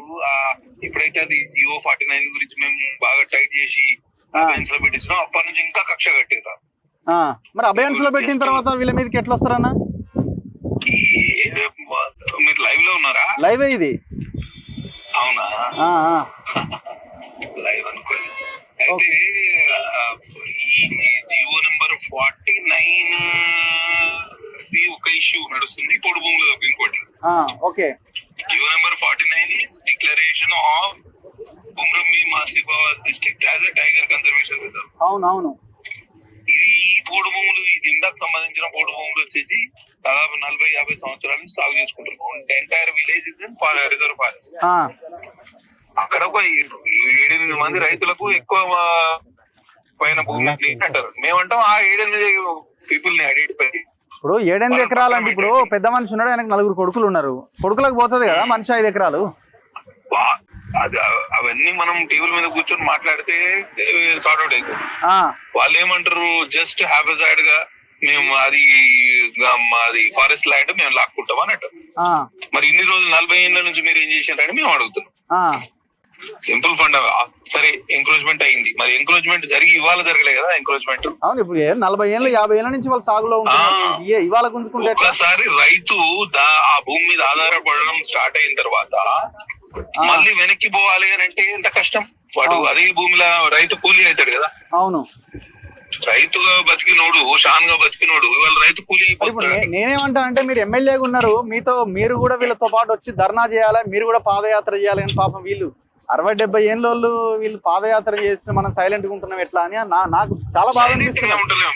ఇప్పుడైతే అది జియో 49 గురించి మేము బాగా టైట్ చేసి అబయన్స్ లో పెట్టించినాం, అప్పటి నుంచి ఇంకా కక్ష కట్టారు. మరి అబయన్స్ లో పెట్టిన తర్వాత వీళ్ళ మీదకి ఎట్లా వస్తారన్నా? మీరు లైవ్ లో ఉన్నారా? లైవే ఇది. అవునా? లైవ్ అనుకోండి. అయితే జియో నెంబర్ 49 ఒక ఇష్యూ నడుస్తుంది, పొడి భూములు ఇంకోటి. Okay. Jio number 49 is declaration of Umrambi Masibawad district as a tiger conservation reserve. అవునవును. ఈ పోడు భూములు, ఈ దిందాకు సంబంధించిన పోడు భూములు వచ్చేసి దాదాపు 40-50 సంవత్సరాల నుంచి సాగు చేసుకుంటున్నాం. Entire village is in reserve forest. అక్కడ ఒక 7-8 మంది రైతులకు ఎక్కువ పైన భూమి అంటారు. మేమంటాం ఆ 7-8 పీపుల్ ని ఐడెంటిఫై. ఇప్పుడు 7-8 ఎకరాలు అంటే ఇప్పుడు పెద్ద మనిషి ఉన్నాడు, ఆయనకు 4 కొడుకులు ఉన్నారు. కొడుకులకు పోతుంది కదా మనిషి 5 ఎకరాలు. అది అవన్నీ మనం టీవీల మీద కూర్చొని మాట్లాడితే సార్ట్ అవుట్ అవుతుంది. వాళ్ళు ఏమంటారు, జస్ట్ హ్యాపీసైడ్ గా మేము అది ఫారెస్ట్ ల్యాండ్ మేము లాక్కుంటాం అని అంటారు. మరి ఇన్ని రోజులు 40 ఏళ్ళ నుంచి మీరు ఏం చేశారని మేము అడుగుతున్నాం. సింపుల్ ఫండ్ సరే ఎంక్రోచ్మెంట్ అయింది, మరి ఎంక్రోచ్మెంట్ జరిగి ఇవాళ జరగలేదు కదా ఎంక్రోచ్మెంట్. అవును, ఇప్పుడు 40 ఏళ్ళు 50 ఏళ్ళ నుంచి వాళ్ళు సాగులో ఉంటారు, ఇవాళ గుంజుకుంటే ఒకసారి రైతు ఆ భూమి మీద ఆధారపడడం స్టార్ట్ అయిన తర్వాత మళ్ళీ వెనక్కి పోవాలి అని అంటే ఎంత కష్టం. వాడు అదే భూమిలో రైతు కూలీ అవుతాడు కదా. అవును, రైతుగా బతికినోడు, షాన్ గా బతికినోడు ఇవాళ రైతు కూలీ. నేనేమంటా అంటే మీరు ఎమ్మెల్యేగా ఉన్నారు, మీరు కూడా వీళ్ళతో పాటు వచ్చి ధర్నా చేయాలి, మీరు కూడా పాదయాత్ర చేయాలి. కానీ పాపం వీళ్ళు 60-70 ఏళ్ళోళ్ళు వీళ్ళు పాదయాత్ర చేసి మనం సైలెంట్ గా ఉంటున్నాం ఎట్లా అని నాకు చాలా బాగా ఉంటలేము.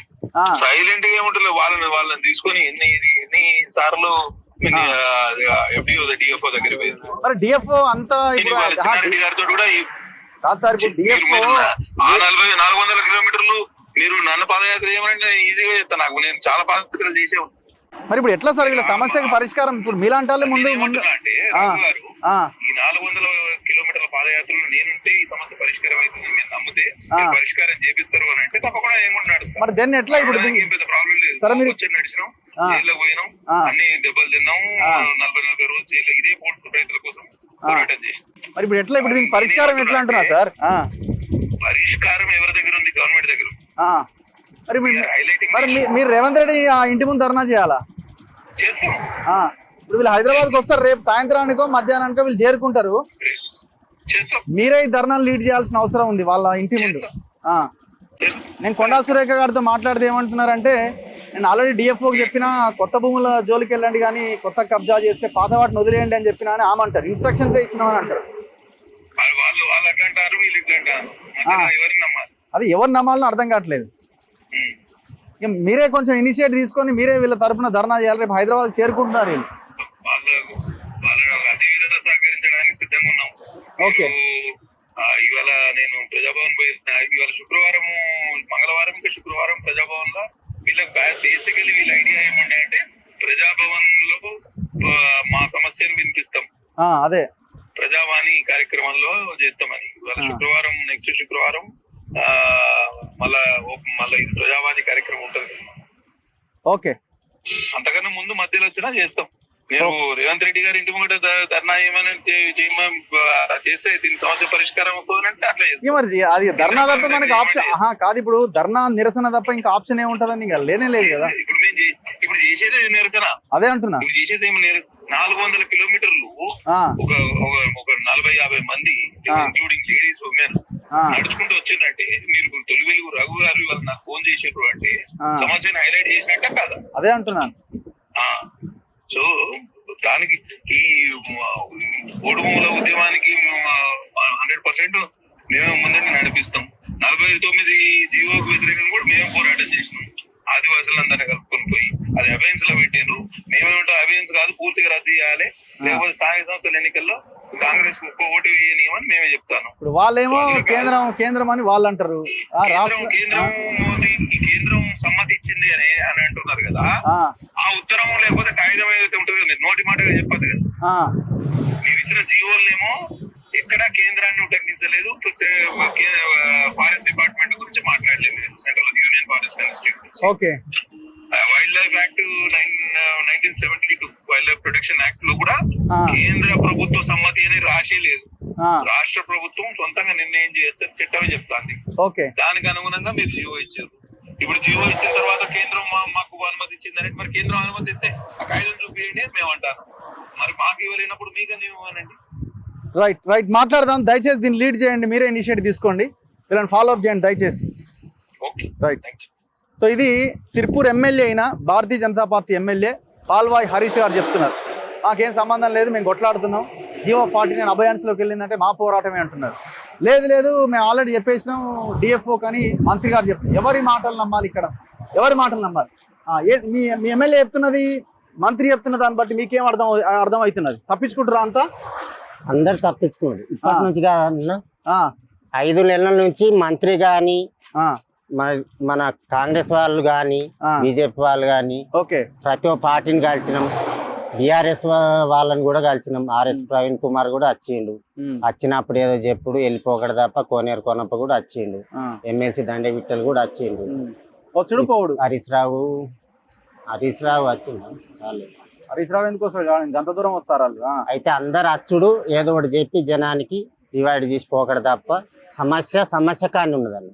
సైలెంట్ గా ఉంటలేము. వాళ్ళని తీసుకొని ఎన్ని సార్లు డిఎఫ్ఓ దగ్గర మరి డిఎఫ్ఓ అంతా గారితో కూడా కాదు సార్, ఇప్పుడు డిఎఫ్ఓ 400 కిలోమీటర్లు మీరు నన్ను పాదయాత్ర చేయమంటే ఈజీగా చెప్తాను. నాకు నేను చాలా పాదయాత్రలు చేసావు. మరి ఇప్పుడు ఎట్లా సార్ వీళ్ళ సమస్యకి పరిష్కారం? ఇప్పుడు మీలాంటి వాళ్ళే ముందు అంటే ఈ 400 కిలోమీటర్ల పాదయాత్రలో నేనుంటే ఈ సమస్య పరిష్కారం అవుతుందని మీరు నమ్మితే పరిష్కారం చేపిస్తారు అని అంటే తప్పకుండా ఏమన్నా నడుస్తాం. మరి దాన్ని ఎట్లా ఇప్పుడు పెద్ద ప్రాబ్లం లేదు. వచ్చి నడిచినాం, జైల్లో పోయినాం, అన్ని దెబ్బలు తిన్నాం, 40-40 రోజులు జైల్లో ఇదే పోటీ రైతుల కోసం పోరాటం చేసినాం. మరి ఇప్పుడు ఎట్లా ఇప్పుడు దీనికి పరిష్కారం ఎట్లా అంటున్నా సార్? పరిష్కారం ఎవరి దగ్గర ఉంది? గవర్నమెంట్ దగ్గర. మరి మీరు రేవంత్ రెడ్డి ఆ ఇంటి ముందు ధర్నా చేయాలా? చేస్తాం. ఇప్పుడు వీళ్ళు హైదరాబాద్కి వస్తారు, రేపు సాయంత్రానికో మధ్యాహ్నానికో వీళ్ళు చేరుకుంటారు, మీరే ఈ ధర్నాలు లీడ్ చేయాల్సిన అవసరం ఉంది వాళ్ళ ఇంటి ముందు. నేను కొండా సురేఖ గారితో మాట్లాడితే ఏమంటున్నారంటే, నేను ఆల్రెడీ డిఎఫ్ఓకి చెప్పినా కొత్త భూముల జోలికి వెళ్ళండి కానీ కొత్త కబ్జా చేస్తే పాత వాటిని వదిలేయండి అని చెప్పినా అని ఆమె అంటారు. ఇన్స్ట్రక్షన్స్ ఇచ్చినామని అంటారు. అది ఎవరు నమ్మాలని అర్థం కావట్లేదు. మీరే కొంచెం ఇనిషియేట్ తీసుకొని మీరే వీళ్ళ తరఫున ధర్నా చేయాలి. రేపు హైదరాబాద్ చేరుకుంటున్నారు వీళ్ళు. సహకరించడానికి సిద్ధంగా ఉన్నాం. ఇవాళ నేను ప్రజాభవన్ పోయిన, ఇవాళ శుక్రవారం, మంగళవారం ఇంకా శుక్రవారం ప్రజాభవన్ లో వీళ్ళకి బేసికలీ వీళ్ళ ఐడియా ఏమంటే అంటే ప్రజాభవన్ లో మా సమస్యను వినిపిస్తాం, అదే ప్రజావాణి కార్యక్రమంలో చేస్తామని. ఇవాళ శుక్రవారం, నెక్స్ట్ శుక్రవారం మళ్ళా ఇది ప్రజావాణి కార్యక్రమం ఉంటది. ఓకే, అంతకన్నా ముందు మధ్యలో వచ్చినా చేస్తాం. నేను రేవంత్ రెడ్డి గారి ఇంటి ముంగట ధర్నా ఏమైనా చేస్తే దీని సమస్య పరిష్కారం వస్తుందంటే అట్లా అది ధర్నా తప్ప మనకి ఆప్షన్ కాదు. ఇప్పుడు ధర్నా నిరసన తప్ప ఇంకా ఆప్షన్ ఏముంటదని లేనే లేదు కదా. ఇప్పుడు చేసేది నిరసన, అదే అంటున్నా. ఇప్పుడు చేసేది ఏమి 400 కిలోమీటర్లు ఒక 40-50 మంది ఇంక్లూడింగ్ లేడీస్, ఉమెన్ నడుచుకుంటూ వచ్చిందంటే మీరు తొలి వెలుగు రఘు గారు వాళ్ళు నాకు ఫోన్ చేసారు అంటే సమస్యను హైలైట్ చేసినట్టే కాదా? అదే అంటున్నాను. సో దానికి ఈ ఓడు భూముల ఉద్యమానికి 100% మేము ముందండి నడిపిస్తాం. 49 జీవోకు వ్యతిరేకంగా కూడా మేము పోరాటం చేసినాం. ఆదివాసులందరినీ కలుపుకొని పోయి అది అబియన్స్ లో పెట్టిండ్రు. మేమేమంటాం, అబియన్స్ కాదు, పూర్తిగా రద్దు చేయాలి, లేకపోతే స్థానిక సంస్థల ఎన్నికల్లో కాంగ్రెస్ ఒక్క ఓటు వేయనియమని మేమే చెప్తాను. ఇప్పుడు వాళ్ళేమో కేంద్రం అని వాళ్ళు అంటారు. కేంద్రం సమ్మతి ఇచ్చింది అని అంటున్నారు కదా. ఆ ఉత్తరం లేకపోతే కాగితం ఏదైతే ఉంటుంది కదా, నోటి మాటగా చెప్పదు కదా. మీరు ఇచ్చిన జీవోలనేమో ఎక్కడా కేంద్రాన్ని ఉల్లంఘించలేదు, ఫారెస్ట్ డిపార్ట్మెంట్ గురించి మాట్లాడలేదు, సెంట్రల్ యూనియన్ ఫారెస్ట్ మినిస్ట్రీ గురించి. Okay, wild life act 1972 wild life protection act లో కూడా కేంద్ర ప్రభుత్వ సమ్మతి అనేది రాసే లేదు. రాష్ట్ర ప్రభుత్వం సొంతంగా నిర్ణయం చేయొచ్చు అని చట్టమే చెప్తాంది. దానికి అనుగుణంగా మీరు జీవో ఇచ్చారు. ఇప్పుడు జీవో ఇచ్చిన తర్వాత కేంద్రం మాకు అనుమతి ఇచ్చిందని, మరి కేంద్రం అనుమతి ఇస్తే ఆ కాగితం చూపించండి మేము అంటాను. మరి మాకు ఇవ్వలేనప్పుడు మీకన్నా ఇవ్వనండి. రైట్ మాట్లాడదాం. దయచేసి దీన్ని లీడ్ చేయండి, మీరే ఇనిషియేటివ్ తీసుకోండి, వీళ్ళని ఫాలో అప్ చేయండి దయచేసి. రైట్. సో ఇది సిర్పూర్ ఎమ్మెల్యే అయిన భారతీయ జనతా పార్టీ ఎమ్మెల్యే పాల్వాయి హరీష్ గారు చెప్తున్నారు, మాకేం సంబంధం లేదు, మేము కొట్లాడుతున్నాం, జియో 49 అభయాన్స్లోకి వెళ్ళిందంటే మా పోరాటమే అంటున్నారు. లేదు మేము ఆల్రెడీ చెప్పేసినాం డిఎఫ్ఓ కానీ మంత్రి గారు చెప్తున్నారు. ఎవరి మాటలు నమ్మాలి ఇక్కడ? ఎవరి మాటలు నమ్మాలి? మీ ఎమ్మెల్యే చెప్తున్నది, మంత్రి చెప్తున్న దాన్ని బట్టి మీకేం అర్థం అవుతున్నది? తప్పించుకుంటారా అంతా? అందరు తప్పించుకోండి. ఇప్పటి నుంచి కాదన్నా 5 నెలల నుంచి మంత్రి గాని, మన కాంగ్రెస్ వాళ్ళు గాని, బీజేపీ వాళ్ళు గాని ప్రతి ఒక్క పార్టీని కలిసినాం. బీఆర్ఎస్ వాళ్ళని కూడా కలిసినాం. ఆర్ఎస్ ప్రవీణ్ కుమార్ కూడా వచ్చిండు. వచ్చినప్పుడు ఏదో చెప్పుడు వెళ్ళిపోకడ తప్ప కోనేరు కొనప్ప కూడా వచ్చిండు. ఎమ్మెల్సీ దండే విట్టలు కూడా వచ్చిండు. హరీష్ రావు వచ్చిండు. హరీష్ రావు ఎందుకు వస్తారు? గంట దూరం వస్తారు వాళ్ళు. అయితే అందరు అచ్చుడు ఏదో ఒకటి చెప్పి జనానికి డివైడ్ చేసి పోకడ తప్ప సమస్య కానీ ఉన్నదండి.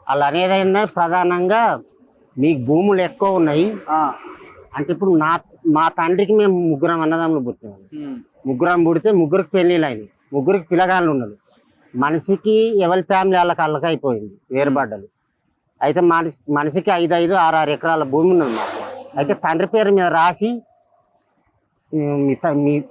వాళ్ళు అనేది ఏంటంటే ప్రధానంగా మీకు భూములు ఎక్కువ ఉన్నాయి అంటే ఇప్పుడు మా తండ్రికి మేము ముగ్గురం అన్నదమ్ములు పుట్టినాము. ముగ్గురం పుడితే ముగ్గురికి పెళ్ళిళ్ళు అయినాయి. ముగ్గురికి పిల్లగాళ్ళు ఉన్నారు. మనిషికి ఎవరి ఫ్యామిలీ వాళ్ళకి అయిపోయింది వేరుబడ్డలు. అయితే మనిషికి 5, 6 ఎకరాల భూమి ఉన్నది మాకు. అయితే తండ్రి పేరు మీద రాసి మీ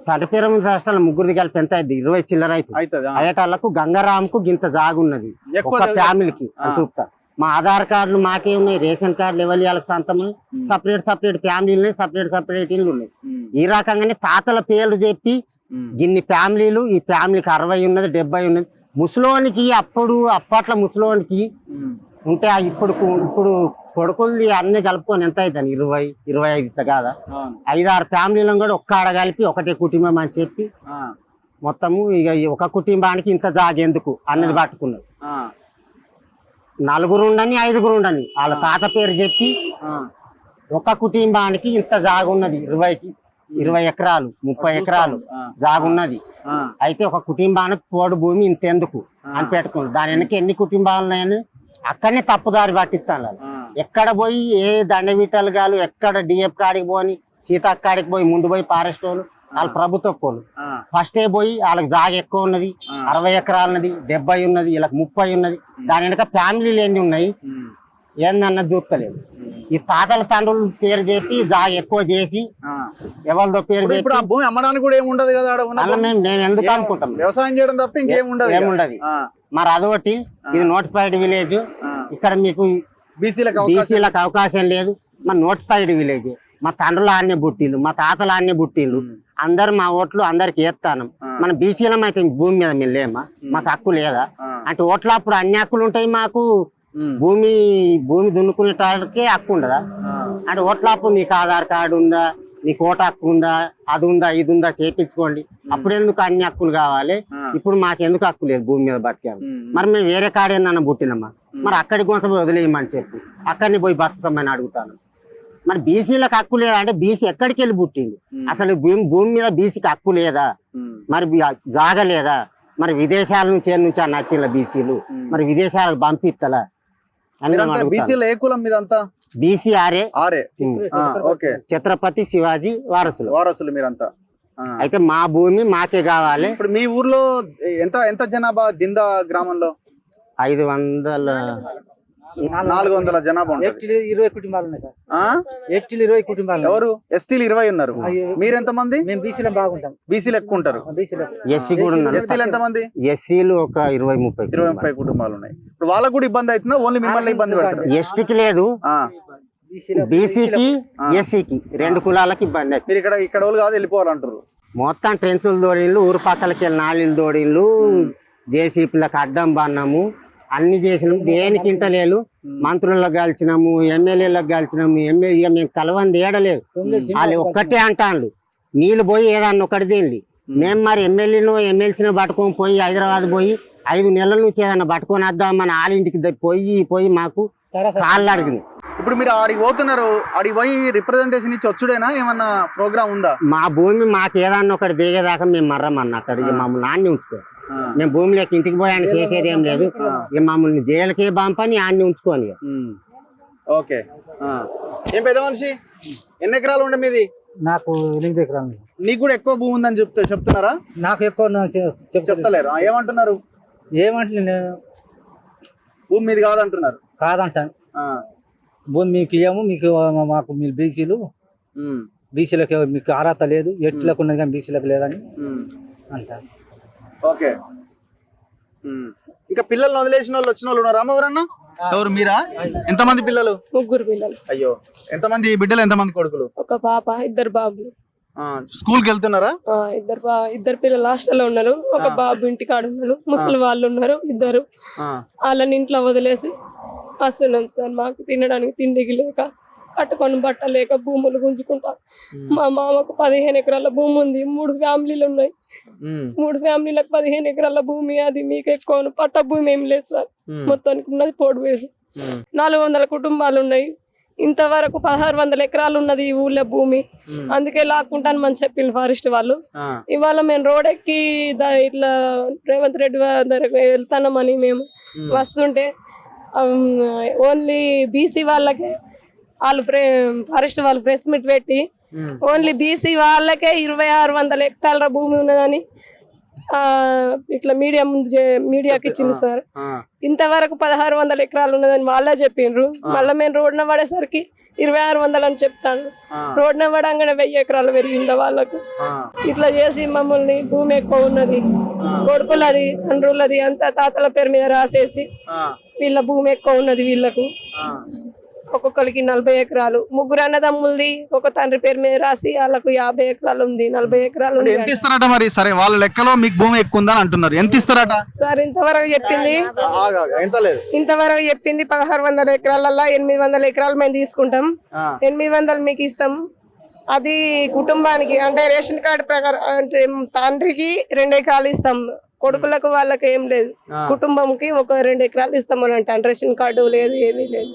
తండ్రి పేరు మీద రాష్ట్రాల ముగ్గురిది కలిపి ఎంత అయింది? 20 చిల్లర అవుతుంది. అయ్యేటాళ్ళకు గంగారాంకు గింత జాగున్నది ఒక ఫ్యామిలీకి అని చూపుతా. మా ఆధార్ కార్డులు మాకే ఉన్నాయి, రేషన్ కార్డులు ఎవరి వాళ్ళకి సొంతం సపరేట్ ఫ్యామిలీలు ఉన్నాయి, సపరేట్ ఇల్లు ఉన్నాయి. ఈ రకంగానే తాతల పేర్లు చెప్పి గిన్ని ఫ్యామిలీలు, ఈ ఫ్యామిలీకి 60 ఉన్నది, 70 ఉన్నది. ముసలోనికి అప్పట్లో ముసలోనికి ఉంటే ఇప్పుడు కొడుకులది అన్ని కలుపుకొని ఎంత అవుతుంది? 20, 25 ఇట్లా కాదా? 5, 6 ఫ్యామిలీలను కూడా ఒక్క ఆడ కలిపి ఒకటే కుటుంబం అని చెప్పి మొత్తము ఇక ఒక కుటుంబానికి ఇంత జాగెందుకు అన్నది పట్టుకున్నారు. 4 ఉండని 5 ఉండని వాళ్ళ తాత పేరు చెప్పి ఒక కుటుంబానికి ఇంత జాగున్నది 20 ఎకరాలు 30 ఎకరాలు జాగున్నది. అయితే ఒక కుటుంబానికి పోడు భూమి ఇంతెందుకు అని పెట్టుకున్నారు. దాని వెనక ఎన్ని కుటుంబాలు ఉన్నాయని అక్కడనే తప్పుదారి పట్టిస్తాను. ఎక్కడ పోయి ఏ దండవీటలు గాలు ఎక్కడ డిఎఫ్ కాడికి పోని సీతాక్ కాడికి పోయి ముందు పోయి ఫారెస్ట్ వాళ్ళు వాళ్ళ ప్రభుత్వ కోళ్ళు ఫస్టే పోయి వాళ్ళకి జాగ ఎక్కువ ఉన్నది, 60 ఎకరాలు ఉన్నది, 70 ఉన్నది, వీళ్ళకి 30 ఉన్నది. దాని వెనక ఫ్యామిలీలు ఎన్ని ఉన్నాయి ఏందన్నది చూస్తలేదు. ఈ తాతల తండ్రుల పేరు చెప్పి జాగ ఎక్కువ చేసి ఎవరిదో పేరు చెప్పి భూమి అమ్మడానికి కూడా ఏముండదు కదా. మేము ఎందుకు అనుకుంటాం? వ్యవసాయం చేయడం తప్ప ఏముండదు. మరి అదొకటి. ఇది నోటిఫైడ్ విలేజ్. ఇక్కడ మీకు బీసీలకు అవకాశం లేదు. మా నోటిఫైడ్ విలేజ్. మా తండ్రులు ఆన్నే బుట్టిళ్ళు, మా తాతలు ఆన్నే బుట్టిళ్ళు. అందరు మా ఓట్లు అందరికి వేస్తాను. మన బీసీలం అయితే భూమి మీద మేము లేమా? మాకు హక్కు లేదా అంటే ఓట్ల అప్పుడు అన్ని హక్కులు ఉంటాయి. మాకు భూమి దున్నుకునేటానికే హక్కు ఉండదా అంటే ఓట్లప్పుడు నీకు ఆధార్ కార్డు ఉందా, నీకు ఓటు హక్కు ఉందా, అది ఉందా, ఇది ఉందా చేపించుకోండి. అప్పుడు ఎందుకు అన్ని హక్కులు కావాలి? ఇప్పుడు మాకెందుకు హక్కు లేదు భూమి మీద బతికాము? మరి మేము వేరే కాడేనన్నా పుట్టినమ్మా, మరి అక్కడికి కొంచెం వదిలేయమని చెప్పి అక్కడిని పోయి బతుకమని అడుగుతాను. మరి బీసీలకు హక్కు లేదా అంటే బీసీ ఎక్కడికి వెళ్ళి పుట్టిండు? అసలు భూమి మీద బీసీకి హక్కు లేదా? మరి జాగ లేదా? మరి విదేశాల నుంచి నచ్చిన బీసీలు మరి విదేశాలకు పంపిస్తలా అని బీసీ ఆరే ఛత్రపతి శివాజీ వారసులు మీరంతా. అయితే మా భూమి మాకే కావాలి. ఇప్పుడు మీ ఊర్లో ఎంత జనాభా? దిందా గ్రామంలో 400 జనాభా. 20 కుటుంబాలు ఉన్నాయి సార్. 20 కుటుంబాలు. ఎవరు ఎస్టీలు 20 ఉన్నారు. మీరెంత మంది? మేము బీసీలో బాగుంటాం. బీసీలు ఎక్కువ ఉంటారు. ఎస్సీ కూడా ఉన్నారు. ఎస్సీలు ఎంత మంది? ఎస్సీలు ఒక 20-30 కుటుంబాలు ఉన్నాయి. ఇప్పుడు వాళ్ళకు కూడా ఇబ్బంది అవుతుందా? ఓన్లీ మిమ్మల్ని ఇబ్బంది పెడతారు? ఎస్టీకి లేదు, బీసీకి ఎస్సీకి 2 కులాలకి ఇబ్బంది. మీరు ఇక్కడ వాళ్ళు కాదు వెళ్ళిపోవాలంటారు. మొత్తం ట్రెంచులు దోడిళ్ళు, ఊరు పక్కలకి వెళ్ళి నాళీలు దోడిళ్ళు, జేసీపీలకు అడ్డం బన్నాము, అన్ని చేసినాము. దేనికి ఇంటలేదు. మంత్రులకు కలిసినాము, ఎమ్మెల్యేలకు కలిసినాము. ఇక మేము కలవంది ఏడలేదు. వాళ్ళు ఒక్కటే అంటాను, నీళ్ళు పోయి ఏదన్నా ఒకటి తిండి. మేము మరి ఎమ్మెల్సీని పట్టుకొని పోయి హైదరాబాద్ పోయి 5 నెలల నుంచి ఏదన్నా పట్టుకొని వద్దామని వాళ్ళింటికి పోయి మాకు కాళ్ళు అడిగింది. ఇప్పుడు మీరు ఆడికి పోతున్నారు, ఆడికి పోయి రిప్రజెంటేషన్ ఇచ్చి వచ్చుడేనా? ఏమన్నా ప్రోగ్రామ్ ఉందా? మా భూమి మాకు ఏదన్నా ఒకటి దిగేదాకా మేము మర్రమన్న అక్కడికి మమ్మల్ని నాన్ని ఉంచుకో. మేము భూమిలోకి ఇంటికి పోయాన్ని చేసేది ఏం లేదు. ఇక మమ్మల్ని జైలుకే పంపని ఆన్ని ఉంచుకోని. ఓకే. ఏం పెద్ద మనిషి, ఎన్ని ఎకరాలు ఉండే మీది? నాకు 8 ఎకరాలు. నీకు కూడా ఎక్కువ భూమి ఉందని చెప్తున్నారా? నాకు ఎక్కువ చెప్తలేరు. ఏమంటున్నారు? ఏమంటే భూమి మీది కాదంటున్నారు. కాదంటాను. భూమి మీకు ఇయ్యము, మీకు మాకు మీరు బీసీలకు మీకు అర్హత లేదు, ఎట్లకు ఉన్నది కానీ బీసీలకు లేదని అంటారు. ఓకే. ఇంకా పిల్లల్ని వదిలేసిన వాళ్ళు వచ్చిన వాళ్ళు ఉన్నారా? ఎవరన్నా? ఎవరు మీరా? ఎంతమంది పిల్లలు? 3 పిల్లలు. అయ్యో, ఎంతమంది బిడ్డలు, ఎంతమంది కొడుకులు? ఒక పాప, 2 బాబులు. స్కూల్ కి వెళ్తున్నారా? 2 పిల్లలు హాస్టల్లో ఉన్నారు. ఒక బాబు ఇంటికాడ ఉన్నారు. ముసలి వాళ్ళు ఉన్నారు 2. వాళ్ళని ఇంట్లో వదిలేసి వస్తున్నాం సార్. మాకు తినడానికి తిండికి లేక కట్టుకొని బట్టలేక భూములు గుంజుకుంటా. మా మామకు 15 ఎకరాల భూమి ఉంది, 3 ఫ్యామిలీలు ఉన్నాయి. 3 ఫ్యామిలీలకు 15 ఎకరాల భూమి, అది మీకు ఎక్కువ పట్ట భూమి ఏం లేదు సార్. మొత్తానికి ఉన్నది పోడు వేసి 400 కుటుంబాలు ఉన్నాయి. ఇంతవరకు 1600 ఎకరాలు ఉన్నది ఈ ఊళ్ళో భూమి. అందుకే లాక్కుంటాను అని చెప్పింది ఫారెస్ట్ వాళ్ళు. ఇవాళ మేము రోడ్ ఎక్కి ఇట్లా రేవంత్ రెడ్డి దగ్గరకు వెళ్తామని మేము వస్తుంటే ఓన్లీ బీసీ వాళ్ళకే వాళ్ళు ఫారెస్ట్ వాళ్ళు ప్రెస్ మీట్ పెట్టి ఓన్లీ బీసీ వాళ్ళకే 2600 హెక్టార్ల భూమి ఉన్నదని ఇట్లా మీడియాకి ఇచ్చింది సార్. ఇంతవరకు 1600 ఎకరాలు ఉన్నదని వాళ్ళే చెప్పిండ్రు. మళ్ళీ మేము రోడ్న పడేసరికి 2600 అని చెప్తాను. రోడ్న పడంగానే 1000 ఎకరాలు పెరిగిందా వాళ్ళకు. ఇట్లా చేసి మమ్మల్ని భూమి ఎక్కువ ఉన్నది, కొడుకులది తండ్రులది అంతా తాతల పేరు మీద రాసేసి వీళ్ళ భూమి ఎక్కువ ఉన్నది వీళ్ళకు. ఒక్కొక్కరికి 40 ఎకరాలు, 3 అన్నదమ్ములది ఒక తండ్రి పేరు మీద రాసి వాళ్ళకు 50 ఎకరాలు ఉంది, 40 ఎకరాలు ఉంది. ఎంత ఇస్తారట మరి? సరే వాళ్ళ లెక్కలో మీకు భూమి ఎక్కువ ఉందని అంటున్నారు, ఎంత ఇస్తారట సార్? ఇంతవరకు చెప్పింది 1600 ఎకరాలల్లో 800 ఎకరాలు మేము తీసుకుంటాం, 800 మీకు ఇస్తాం. అది కుటుంబానికి అంటే రేషన్ కార్డు ప్రకారం అంటే తండ్రికి 2 ఎకరాలు ఇస్తాం, కొడుకులకు వాళ్ళకి ఏం లేదు. కుటుంబంకి ఒక 2 ఎకరాలు ఇస్తామని అంటాను. రేషన్ కార్డు లేదు, ఏమీ లేదు.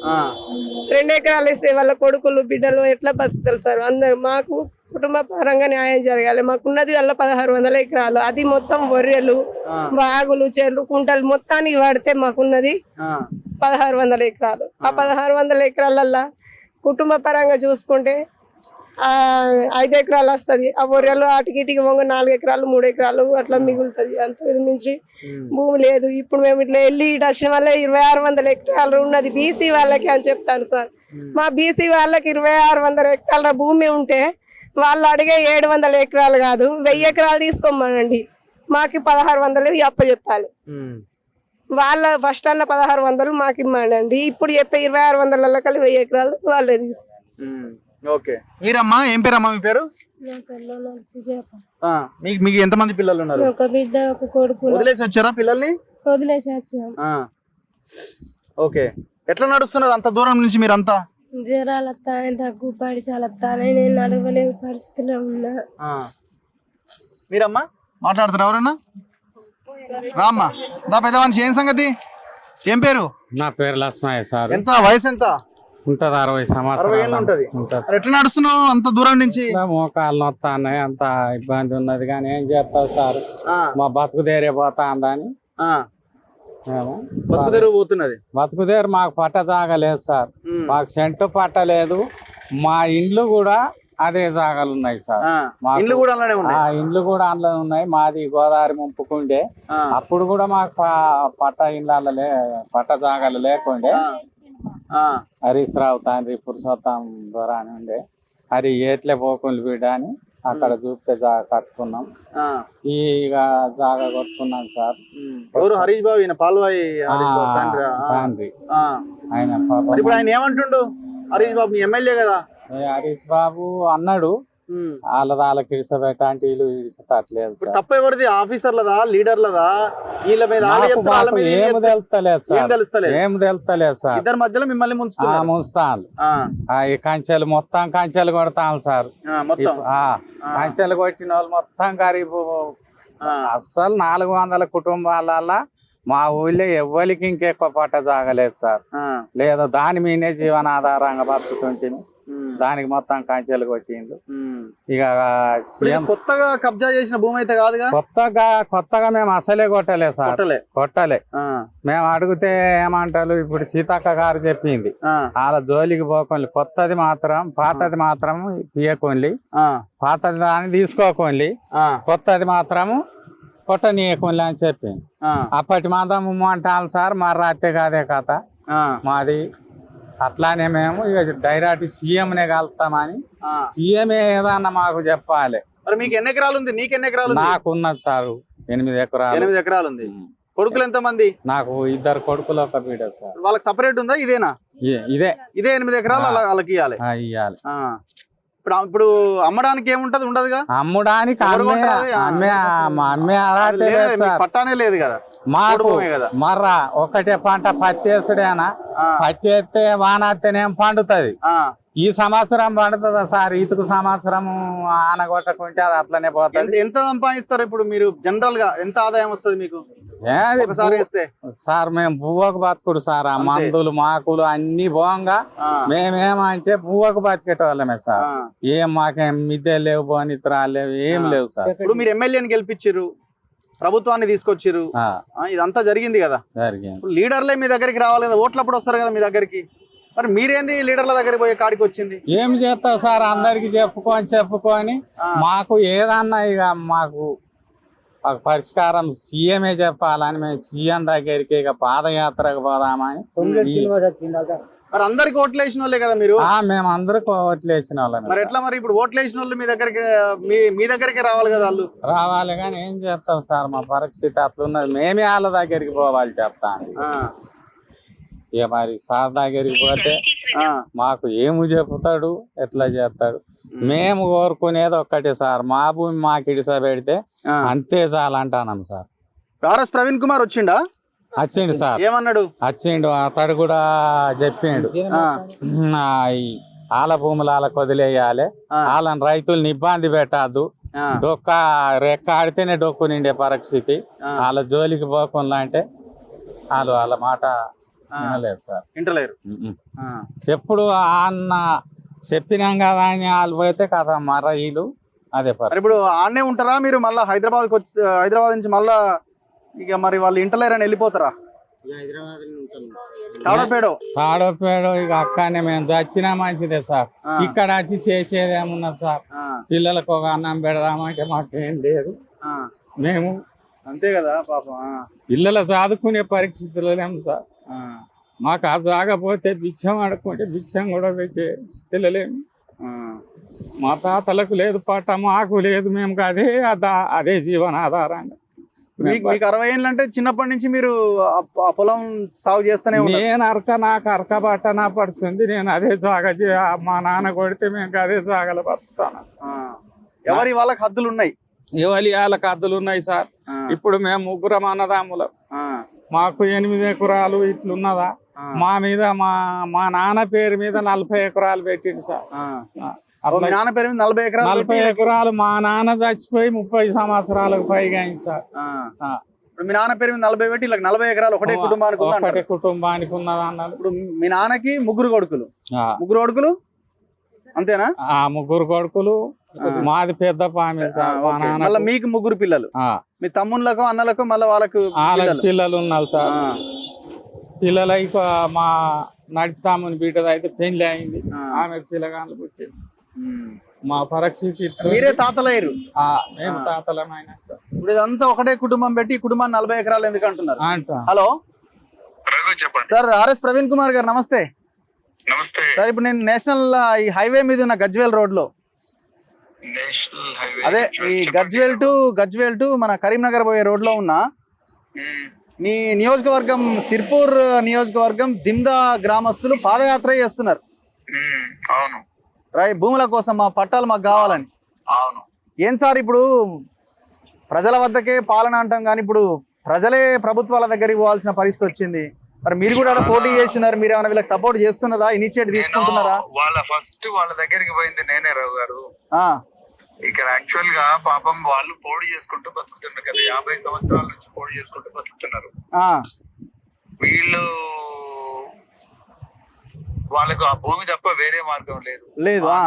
2 ఎకరాలు ఇస్తే వాళ్ళ కొడుకులు బిడ్డలు ఎట్లా బతుకుతారు సార్? అందరు మాకు కుటుంబ పరంగా న్యాయం జరగాలి. మాకున్నది వల్ల 1600 ఎకరాలు, అది మొత్తం వొర్రెలు, బాగులు, చెర్లు, కుంటలు మొత్తానికి వాడితే మాకున్నది 1600 ఎకరాలు. ఆ 1600 ఎకరాలల్లో కుటుంబ పరంగా చూసుకుంటే 5 ఎకరాలు వస్తుంది. ఆ వొర్రెలు ఆటికి 4 ఎకరాలు 3 ఎకరాలు అట్లా మిగులుతుంది. అంత మించి భూమి లేదు. ఇప్పుడు మేము ఇట్లా వెళ్ళి ఇటు వచ్చిన వల్ల 2600 ఎకరాలు ఉన్నది బీసీ వాళ్ళకి అని చెప్తాను సార్. మా బీసీ వాళ్ళకి 2600 ఎకరాల భూమి ఉంటే వాళ్ళు అడిగే 700 ఎకరాలు కాదు 1000 ఎకరాలు తీసుకోమనండి. మాకు 1600 అప్పచెప్పాలి. వాళ్ళ ఫస్ట్ అన్న 1600 మాకు ఇమ్మండి. ఇప్పుడు చెప్పే 2600 కలిసి 1000 ఎకరాలు వాళ్ళే తీసుకో. ఓకే. మీరమ్మా ఏం పేరమ్మా? మీ పేరు? మీకు ఎంతమంది పిల్లలు ఉన్నారు? ఒక బిడ్డ, ఒక కొడుకు. వదిలేసి వచ్చారా పిల్లల్ని? వదిలేసి వచ్చాం. ఓకే. ఎట్లా నడుస్తున్నారు అంత దూరం నుంచి మీరంతా? జ్వరాలు వస్తాయి, దగ్గు పడిచాలు వస్తాయి, నేను నడవలేని పరిస్థితిలో ఉన్నా. మీరమ్మా మాట్లాడతారు ఎవరన్నా? రామ్మా దా పెద్ద మనిషి. ఏం సంగతి? ఏం పేరు? నా పేరు లక్ష్మయ్య సార్. ఎంత వయసు ఎంత ఉంటది? 60 సంవత్సరాలు. ఎట్లా నడుస్తున్నావు అంత దూరం నుంచి? మోకాళ్ళు నొత్తాయి, అంత ఇబ్బంది ఉన్నది. కానీ ఏం చేస్తావు సార్, మా బతుకుదేరే పోతా అందని. బతుకుదేరు మాకు పట్ట జాగలేదు సార్, మాకు సెంటు పట్టలేదు. మా ఇండ్లు కూడా అదే జాగాలు ఉన్నాయి సార్. ఇండ్లు కూడా అందులో ఉన్నాయి. మాది గోదావరి ముంపుకుండే, అప్పుడు కూడా మాకు పట్ట ఇండ్ల పట్ట జాగాలు లేకుండే. హరీశ్రావు తండ్రి పురుషోత్తం ద్వారా అని ఉండే. హరి ఏట్లే పోకుండా బిడ్డ అని అక్కడ చూపితే జాగా కట్టుకున్నాం. ఇక జాగా కొట్టుకున్నాం సార్. ఎవరు? హరీష్ బాబు, ఈయన పాల్వాయి తండ్రి. ఆయన ఏమంటుండు? హరీష్ బాబు మీ ఎమ్మెల్యే కదా? హరీష్ బాబు అన్నాడు వాళ్ళకి ఇడిసబెట్ట అంటే వీళ్ళు ఇడిసట్లేదు. తప్ప ఎవరిది? ఆఫీసర్లదా, లీడర్లదా? వీళ్ళ మీద ఏమి తెలుస్తలేదు సార్. ఇద్దరి మధ్యలో మిమ్మల్ని ముంచుతాను. ఈ కంచెలు మొత్తం కంచెలు కొడతాను సార్. కంచెలు కొట్టిన వాళ్ళు మొత్తం గరీబు. అస్సలు 400 కుటుంబాల మా ఊళ్ళో ఎవ్వరికి ఇంకెక్కువ పట్ట జాగలేదు సార్. లేదు దాని మీదే జీవనాధారంగా బతుకుతుంటుంది. దానికి మొత్తం కంచెలు కొట్టిండు. ఇక కొత్తగా కబ్జా చేసిన భూమి అయితే కాదుగా? కొత్తగా మేము అసలే కొట్టలే సార్, కొట్టలే. మేము అడిగితే ఏమంటారు, ఇప్పుడు సీతక్క గారు చెప్పింది వాళ్ళ జోలికి పోకోండి, కొత్తది మాత్రం పాతది మాత్రం తీయకోండి, పాతది దాన్ని తీసుకోకోండి, కొత్తది మాత్రము కొట్టనీయకోండి అని చెప్పింది. అప్పటి మాత్రం అంటాను సార్. మరి రాత్రి కాదే కథ మాది. అట్లానే మేము ఇక డైరెక్ట్ సీఎంనే కలుస్తామని, సీఎం ఏదన్నా మాకు చెప్పాలి. మీకు ఎన్ని ఎకరాలు ఉంది? నీకు ఎన్ని ఎకరాలు? నాకున్నది సార్ 8 ఎకరాలు. 8 ఎకరాలు ఉంది. కొడుకులు ఎంత మంది? నాకు 2 కొడుకులు, ఒక బిడ్డ సార్. వాళ్ళకి సపరేట్ ఉందా? ఇదేనా? ఇదే 8 ఎకరాలు వాళ్ళకి ఇవ్వాలి. ఇప్పుడు అమ్మడానికి ఏముంటది? ఉండదుగా. అమ్మడానికి పట్టానే లేదు కదా మాకు. మర్రా ఒకటే పంట పత్తి వేసుడేనా? పత్తి వేస్తే వాన వస్తేనేం పండుతుంది. ఈ సంవత్సరం పడుతుందా సార్? ఈతుకు సంవత్సరం ఆనగొట్టకుంటే అది అట్లనే పోతుంది. ఎంత సంపాదిస్తారు ఇప్పుడు మీరు? జనరల్ గా ఎంత ఆదాయం వస్తుంది మీకు ఏది ఒకసారి వేస్తే? సార్ మేము పువ్వకు బతుకుడు సార్. ఆ మందులు మాకులు అన్ని పోంగా మేమేమంటే పువ్వకు బతికేటోళ్ళమే సార్. ఏం మాకేం మిద్దె లేవు, బోనిత్రాలు లేవు, ఏం లేవు సార్. ఇప్పుడు మీరు ఎమ్మెల్యేని గెలిపించారు, ప్రభుత్వాన్ని తీసుకొచ్చారు, ఇదంతా జరిగింది కదా. జరిగింది. లీడర్లే మీ దగ్గరికి రావాలి కదా, ఓట్లప్పుడు వస్తారు కదా మీ దగ్గరికి. మరి మీరేంది లీడర్ల దగ్గరికి పోయే కాడికి వచ్చింది? ఏం చేస్తావు సార్? అందరికి చెప్పుకొని మాకు ఏదన్నా ఇక మాకు పరిష్కారం సీఎమే చెప్పాలని మేము సీఎం దగ్గరికి ఇక పాదయాత్రకు పోదామని. మరి అందరికి ఓట్లు వేసిన వాళ్ళే కదా మీరు? మేము అందరికి ఓట్లు వేసిన వాళ్ళం. మరి ఎట్లా? మరి ఇప్పుడు ఓట్లు వేసిన వాళ్ళు మీ దగ్గరికి రావాలి కదా. వాళ్ళు రావాలి కానీ ఏం చేస్తాం సార్? మా పరిస్థితి అట్లున్నది. మేమే వాళ్ళ దగ్గరికి పోవాలి చెప్తాను. ఇక మరి సార్ దగ్గరికి పోతే మాకు ఏమి చెప్తాడు, ఎట్లా చేస్తాడు? మేము కోరుకునేది ఒక్కటే సార్, మా భూమి మాకు ఇడిసబెడితే అంతే చాలు అంటాను సార్. ఆర్ఎస్ ప్రవీణ్ కుమార్ వచ్చిండా? వచ్చిండు సార్. ఏమన్నాడు? వచ్చిండు, అతడు కూడా చెప్పిండు వాళ్ళ భూములు వాళ్ళకి వదిలేయాలి, వాళ్ళని రైతుల్ని ఇబ్బంది పెట్టద్దు, డొక్క రెక్క ఆడితేనే డొక్కు నిండే పరిస్థితి, వాళ్ళ జోలికి పోకుండా అంటే వాళ్ళు వాళ్ళ మాట వినలేదు సార్. వింటలేరు. చెప్పుడు అన్న చెప్పినాం కదా అని వాళ్ళు పోతే కదా మర్రలు అదే. ఇప్పుడు ఆడనే ఉంటారా మీరు? మళ్ళీ హైదరాబాద్ నుంచి మళ్ళా ఇక మరి వాళ్ళు ఇంటలేరని వెళ్ళిపోతారా? తాడోపేడో ఇక అక్కనే మేము చచ్చినా మంచిదే సార్. ఇక్కడ వచ్చి చేసేది ఏమున్నది సార్? పిల్లలకు ఒక అన్నం పెడదామంటే మాకేం లేదు. మేము అంతే కదా పాపం. పిల్లలు చదువుకునే పరిస్థితుల్లో లేము సార్. మాకు ఆ జాగపోతే బిచ్చం ఆడుకుంటే బిచ్చం కూడా పెట్టే స్థితిలో లేము. మా తాతలకు లేదు పట్ట, మాకు లేదు. మేము అదే జీవనాధారంగా. మీకు 60 ఏళ్ళు అంటే చిన్నప్పటి నుంచి మీరు ఆ పొలం సాగు చేస్తూనే ఉన్నారు? నేను నాకు అరక బట్ట నా పడుతుంది. నేను అదే జాగ మా నాన్న కొడితే మేము అదే జాగలో బతుకుతాను. ఎవరి వాళ్ళకి హద్దులు ఉన్నాయి? ఎవరి వాళ్ళకి హద్దులు ఉన్నాయి సార్. ఇప్పుడు మేము ముగ్గురం అన్నదమ్ములం. మాకు 8 ఎకరాలు ఇట్లున్నదా. మా మీద మా నాన్న పేరు మీద 40 ఎకరాలు పెట్టిండు సార్. నాన్న పేరు మీద 40 ఎకరాలు మా నాన్న చచ్చిపోయి 30 సంవత్సరాలకు పైగా అయింది సార్. మీ నాన్న పేరు మీద 40 పెట్టి ఇలా 40 ఎకరాలు ఒకటే కుటుంబానికి ఉన్నది అన్నారు. ఇప్పుడు మీ నాన్నకి ముగ్గురు కొడుకులు అంతేనా? ముగ్గురు కొడుకులు. మాది పెద్ద ఫ్యామిలీ సార్. మా నాన్న మళ్ళీ మీకు ముగ్గురు పిల్లలు. మీ తమ్ముళ్ళకు అన్నలకు మళ్ళీ వాళ్ళకు పిల్లలు ఉన్నారు సార్. పిల్లలు మా నడితాముని బిడ్డది అయితే పెళ్లి అయింది, ఆమె పిల్లగాళ్ళు పుట్టింది. మా పరిస్థితి మీరే తాతలయ్యారు? మేము తాతలమైనా సార్. ఇప్పుడు ఇదంతా ఒకటే కుటుంబం పెట్టి కుటుంబాన్ని 40 ఎకరాలు ఎందుకు అంటున్నారు? Hello sir, RS Praveen Kumar గారు నమస్తే. నమస్తే సార్, ఇప్పుడు నేను నేషనల్ ఈ హైవే మీద ఉన్న గజ్వేల్ రోడ్ లో, అదే ఈ గజ్వేల్ టు మన కరీంనగర్ పోయే రోడ్ లో ఉన్నా, మీ నియోజకవర్గం సిర్పూర్ నియోజకవర్గం దిమ్దా గ్రామస్తులు పాదయాత్ర చేస్తున్నారు. అవును, భూముల కోసం మా పట్టాలు మాకు కావాలని. అవును. ఏం సార్, ఇప్పుడు ప్రజల వద్దకే పాలన అంటాం కానీ ఇప్పుడు ప్రజలే ప్రభుత్వాల దగ్గరికి పోవాల్సిన పరిస్థితి వచ్చింది. మరి మీరు కూడా పోటీ చేస్తున్నారు, మీరు ఏమైనా వీళ్ళకి సపోర్ట్ చేస్తున్నారా, ఇనిషియేటివ్ తీసుకుంటున్నారా? వాళ్ళ దగ్గరికి పోయింది నేనే, రావు గారు. ఇక్కడ యాక్చువల్ గా పాపం వాళ్ళు పోటీ చేసుకుంటూ బతుకుతున్నారు కదా, 50 సంవత్సరాల నుంచి పోటీ చేసుకుంటూ బతుకుతున్నారు. వీళ్ళు వాళ్ళకు ఆ భూమి తప్ప వేరే మార్గం లేదు.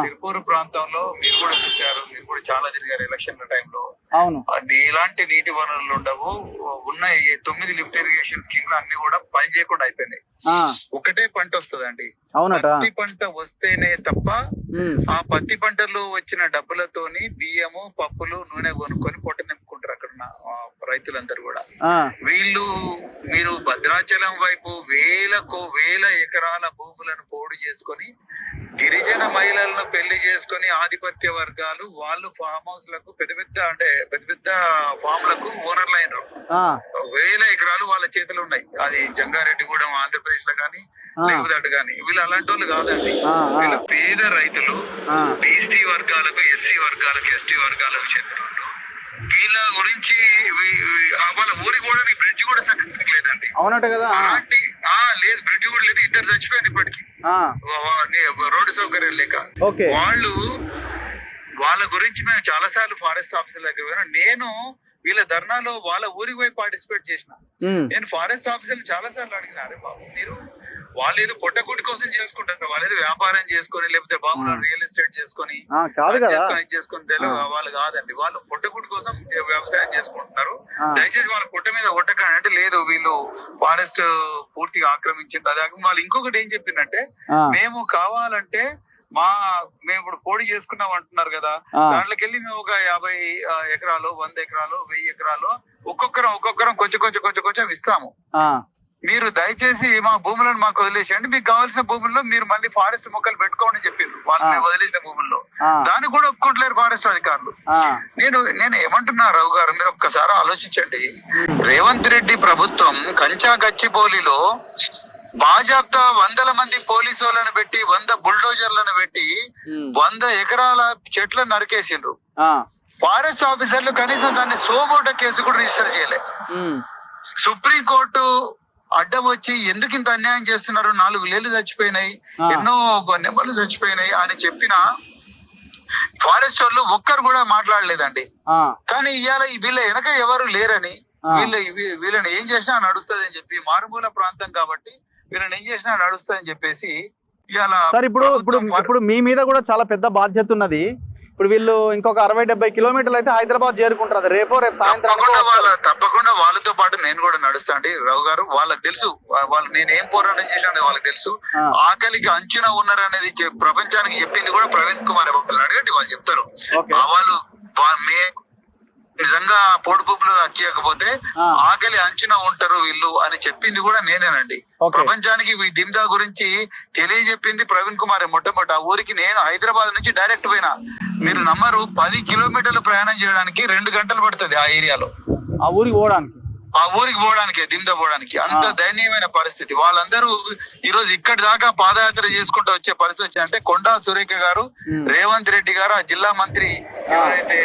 సిర్పూర్ ప్రాంతంలో మీరు కూడా చూసారు, మీరు కూడా చాలా తిరిగారు ఎలక్షన్ల టైంలో. అవును, ఇలాంటి నీటి వనరులు ఉండవు. ఉన్న 9 లిఫ్ట్ ఇరిగేషన్ స్కీమ్లు అన్ని కూడా పని చేయకుండా అయిపోయినాయి. ఒకటే పంట వస్తుందండి, పత్తి పంట వస్తేనే తప్ప ఆ పత్తి పంటలో వచ్చిన డబ్బులతోని బియ్యము, పప్పులు, నూనె కొనుక్కొని పొట్ట నింపుకుంటారు అక్కడ రైతులందరూ కూడా. మీరు భద్రాచలం వైపు వేల ఎకరాల భూములను పోడు చేసుకొని గిరిజన మహిళలను పెళ్లి చేసుకొని ఆధిపత్య వర్గాలు వాళ్ళు ఫామ్ హౌస్ లకు పెద్ద ఫామ్ లకు ఓనర్లు అయినారు. 1000 ఎకరాలు వాళ్ళ చేతులు ఉన్నాయి. అది జంగారెడ్డిగూడెం ఆంధ్రప్రదేశ్ లో కానీ లేకపోతే కానీ. వీళ్ళు అలాంటి వాళ్ళు కాదండి, వీళ్ళు పేద రైతులు, బీసీ వర్గాలకు, ఎస్సీ వర్గాలకు, ఎస్టీ వర్గాలకు చెందిన వాళ్ళు. వీళ్ళ గురించి వాళ్ళ ఊరికి కూడా బ్రిడ్జ్ కూడా సక్కగా లేదండి. అవునట కదా. లేదు, బ్రిడ్జ్ కూడా లేదు, ఇద్దరు చచ్చిపోయారు ఇప్పటికి రోడ్డు సౌకర్యం లేక. ఓకే. వాళ్ళ గురించి మేము చాలా సార్లు ఫారెస్ట్ ఆఫీసర్ దగ్గర పోయినా. నేను వీళ్ళ ధర్నాలో వాళ్ళ ఊరికి పోయి పార్టిసిపేట్ చేసిన. నేను ఫారెస్ట్ ఆఫీసర్ చాలా సార్లు అడిగినా, అరే బాబు మీరు వాళ్ళు ఏదో పొట్టకూటి కోసం చేసుకుంటారు, వాళ్ళు ఏదో వ్యాపారం చేసుకొని లేకపోతే బాబు రియల్ ఎస్టేట్ చేసుకొని వాళ్ళు కాదండి. వాళ్ళు పొట్టకూటి కోసం వ్యవసాయం చేసుకుంటున్నారు. దయచేసి వాళ్ళ పొట్ట మీద కొట్టకండి అంటే, లేదు వీళ్ళు ఫారెస్ట్ పూర్తిగా ఆక్రమించింది. అదే వాళ్ళు ఇంకొకటి ఏం చెప్పిందంటే, మేము కావాలంటే మేము ఇప్పుడు పోటీ చేసుకున్నాం అంటున్నారు కదా, దాంట్లోకి వెళ్ళి మేము ఒక 50 ఎకరాలు 100 ఎకరాలు 1000 ఎకరాలు ఒక్కొక్కరం కొంచెం ఇస్తాము. మీరు దయచేసి మా భూములను మాకు వదిలేసేయండి, మీకు కావాల్సిన భూముల్లో మీరు మళ్ళీ ఫారెస్ట్ మొక్కలు పెట్టుకోండి అని చెప్పిండ్రు. వాళ్ళు వదిలేసిన భూముల్లో దాన్ని కూడా ఒప్పుకోవట్లేరు ఫారెస్ట్ అధికారులు. నేను ఏమంటున్నా రావు గారు, మీరు ఒక్కసారి ఆలోచించండి. రేవంత్ రెడ్డి ప్రభుత్వం కంచా గచ్చిబౌలిలో బాజాప్తా 100 మంది పోలీసు వాళ్ళని పెట్టి 100 బుల్డోజర్లను పెట్టి 100 ఎకరాల చెట్లను నరికేసిండ్రు. ఫారెస్ట్ ఆఫీసర్లు కనీసం దాన్ని సోమోట కేసు కూడా రిజిస్టర్ చేయలే. సుప్రీం కోర్టు అడ్డం వచ్చి ఎందుకు ఇంత అన్యాయం చేస్తున్నారు, 4 లేళ్లు చచ్చిపోయినాయి, ఎన్నో నెంబర్లు చచ్చిపోయినాయి అని చెప్పిన ఫారెస్ట్ వాళ్ళు ఒక్కరు కూడా మాట్లాడలేదండి. కానీ ఇవాళ వీళ్ళ వెనక ఎవరు లేరని, వీళ్ళని ఏం చేసినా నడుస్తుంది అని చెప్పి, మారుమూల ప్రాంతం కాబట్టి వీళ్ళని ఏం చేసినా నడుస్తుంది అని చెప్పేసి ఇవాళ. సార్ ఇప్పుడు మీ మీద కూడా చాలా పెద్ద బాధ్యత ఉన్నది. ఇప్పుడు వీళ్ళు ఇంకొక 60-70 కిలోమీటర్లు అయితే హైదరాబాద్ చేరుకుంటారు. రేపు సాయంత్రం తప్పకుండా వాళ్ళతో పాటు నేను కూడా నడుస్తా అండి రావు గారు. వాళ్ళకి తెలుసు వాళ్ళు నేను ఏం పోరాటం చేశాను, వాళ్ళకి తెలుసు. ఆకలికి అంచున ఉన్నారు అనేది ప్రపంచానికి చెప్పింది కూడా ప్రవీణ్ కుమార్ అడగండి, వాళ్ళు చెప్తారు. వాళ్ళు నిజంగా పొడి భూములు అక్కకపోతే ఆకలి అంచున ఉంటారు వీళ్ళు అని చెప్పింది కూడా నేనేనండి. ప్రపంచానికి ఈ దిందా గురించి తెలియజెప్పింది ప్రవీణ్ కుమార్. మొట్టమొదటి ఆ ఊరికి నేను హైదరాబాద్ నుంచి డైరెక్ట్ పోయినా. మీరు నమ్మరు, 10 కిలోమీటర్లు ప్రయాణం చేయడానికి 2 గంటలు పడుతుంది ఆ ఏరియాలో. ఆ ఊరికి పోవడానికి దిందా పోవడానికి అంత దయనీయమైన పరిస్థితి. వాళ్ళందరూ ఈ రోజు ఇక్కడి దాకా పాదయాత్ర చేసుకుంటూ వచ్చే పరిస్థితి వచ్చిందంటే, కొండా సురేఖ గారు, రేవంత్ రెడ్డి గారు, ఆ జిల్లా మంత్రి ఎవరైతే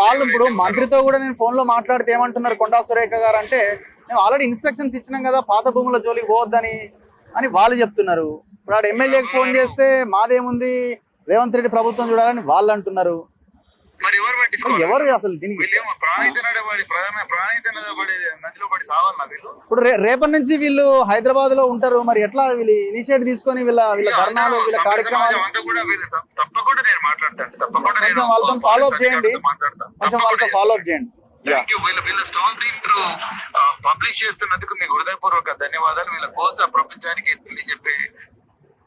వాళ్ళు, ఇప్పుడు మంత్రితో కూడా నేను ఫోన్ లో మాట్లాడితే ఏమంటున్నారు కొండా సురేఖ గారు అంటే, మేము ఆల్రెడీ ఇన్స్ట్రక్షన్స్ ఇచ్చినాం కదా పాత భూముల జోలికి పోవద్దని అని వాళ్ళు చెప్తున్నారు. ఇప్పుడు ఆడ ఎమ్మెల్యేకి ఫోన్ చేస్తే మాదేముంది రేవంత్ రెడ్డి ప్రభుత్వం చూడాలని వాళ్ళు అంటున్నారు. మరి ఎవరు పట్టించుకోవాలి? ఎవరు అసలు దీనికి ఇప్పుడు రేపటి నుంచి వీళ్ళు హైదరాబాద్ లో ఉంటారు, మరి ఎట్లా వీళ్ళు ఇనిషియేటివ్ తీసుకొని వీళ్ళ ధర్నాలు వీళ్ళ కార్యక్రమాలు తప్పకుండా నేను మాట్లాడతాను. తప్పకుండా వాళ్ళతో ఫాలో అప్ చేయండి, వాళ్ళతో ఫాలో అప్ చేయండి. వీళ్ళ స్టోన్ మీరు పబ్లిష్ చేస్తున్నందుకు మీకు హృదయపూర్వక ధన్యవాదాలు. వీళ్ళ కోసం ప్రపంచానికి తెలియజెప్పే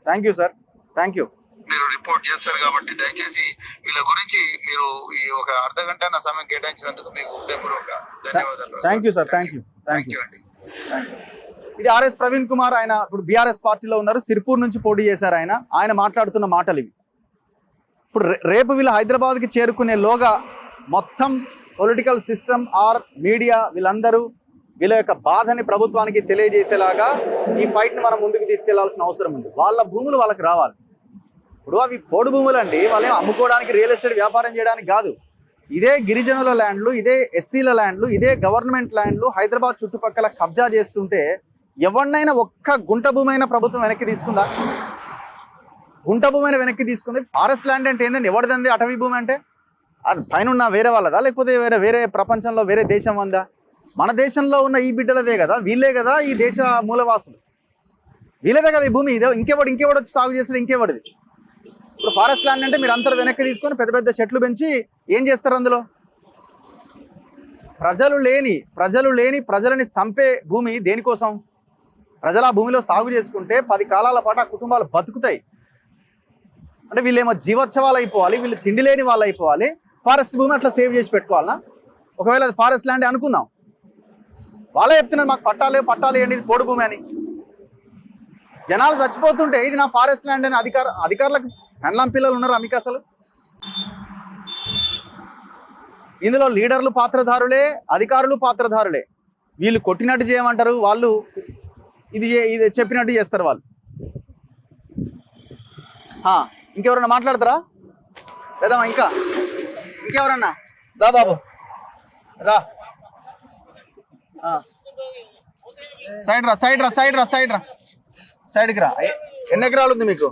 thank you sir, thank you. మీరు రిపోర్ట్ చేస్తారు కాబట్టి దయచేసి వీళ్ళ గురించి మీరు ఈ ఒక అర్ధగంట నా సమయం కేటాయించినందుకు మీకు హృదయపూర్వక ధన్యవాదాలు. Thank you sir, thank you అండి. ఇది ఆర్ఎస్ ప్రవీణ్ కుమార్. ఆయన ఇప్పుడు బీఆర్ఎస్ పార్టీలో ఉన్నారు, సిర్పూర్ నుంచి పోటీ చేశారు. ఆయన మాట్లాడుతున్న మాటలు ఇవి. ఇప్పుడు రేపు వీళ్ళు హైదరాబాద్కి చేరుకునే లోగా మొత్తం పొలిటికల్ సిస్టమ్ ఆర్ మీడియా వీళ్ళందరూ వీళ్ళ యొక్క బాధని ప్రభుత్వానికి తెలియజేసేలాగా ఈ ఫైట్ని మనం ముందుకు తీసుకెళ్లాల్సిన అవసరం ఉంది. వాళ్ళ భూములు వాళ్ళకి రావాలి. ఇప్పుడు అవి పోడు భూములు అండి, వాళ్ళేం అమ్ముకోవడానికి రియల్ ఎస్టేట్ వ్యాపారం చేయడానికి కాదు. ఇదే గిరిజనుల ల్యాండ్లు, ఇదే ఎస్సీల ల్యాండ్లు, ఇదే గవర్నమెంట్ ల్యాండ్లు హైదరాబాద్ చుట్టుపక్కల కబ్జా చేస్తుంటే ఎవరినైనా ఒక్క గుంట భూమి అయినా ప్రభుత్వం వెనక్కి తీసుకుందా? గుంట భూమి అయినా వెనక్కి తీసుకుంది. ఫారెస్ట్ ల్యాండ్ అంటే ఏంటంటే ఎవరిదండి? అటవీ భూమి అంటే అది పైన ఉన్న వేరే వాళ్ళదా, లేకపోతే వేరే ప్రపంచంలో వేరే దేశం ఉందా? మన దేశంలో ఉన్న ఈ బిడ్డలదే కదా, వీళ్ళే కదా ఈ దేశ మూలవాసులు, వీళ్ళదే కదా ఈ భూమి. ఇదే ఇంకెవడు వచ్చి సాగు చేస్తాడు? ఇంకెవడిది? ఇప్పుడు ఫారెస్ట్ ల్యాండ్ అంటే మీరు అందరు వెనక్కి తీసుకొని పెద్ద పెద్ద చెట్లు పెంచి ఏం చేస్తారు అందులో? ప్రజలు లేని ప్రజలని చంపే భూమి దేనికోసం? ప్రజలు ఆ భూమిలో సాగు చేసుకుంటే 10 కాలాల పాటు ఆ కుటుంబాలు బతుకుతాయి. అంటే వీళ్ళేమో జీవోత్సవాలు అయిపోవాలి, వీళ్ళు తిండి లేని వాళ్ళు అయిపోవాలి, ఫారెస్ట్ భూమి అట్లా సేవ్ చేసి పెట్టుకోవాలన్నా? ఒకవేళ అది ఫారెస్ట్ ల్యాండ్ అనుకుందాం, వాళ్ళే చెప్తున్నారు మాకు పట్టాలు ఏంటి, ఇది పోడు భూమి అని. జనాలు చచ్చిపోతుంటే ఇది నా ఫారెస్ట్ ల్యాండ్ అని అధికారులకు పెండ్లాం పిల్లలు ఉన్నారు మీకు అసలు? ఇందులో లీడర్లు పాత్రధారులే, అధికారులు పాత్రధారులే. వీళ్ళు కొట్టినట్టు చేయమంటారు, వాళ్ళు ఇది చెప్పినట్టు చేస్తారు వాళ్ళు. ఇంకెవరన్నా మాట్లాడతారా? లేదమ్మా ఇంకెవరన్నా? దా బాబు రా. సైడ్కి రా. ఎన్ని ఎకరాలు ఉంది మీకు?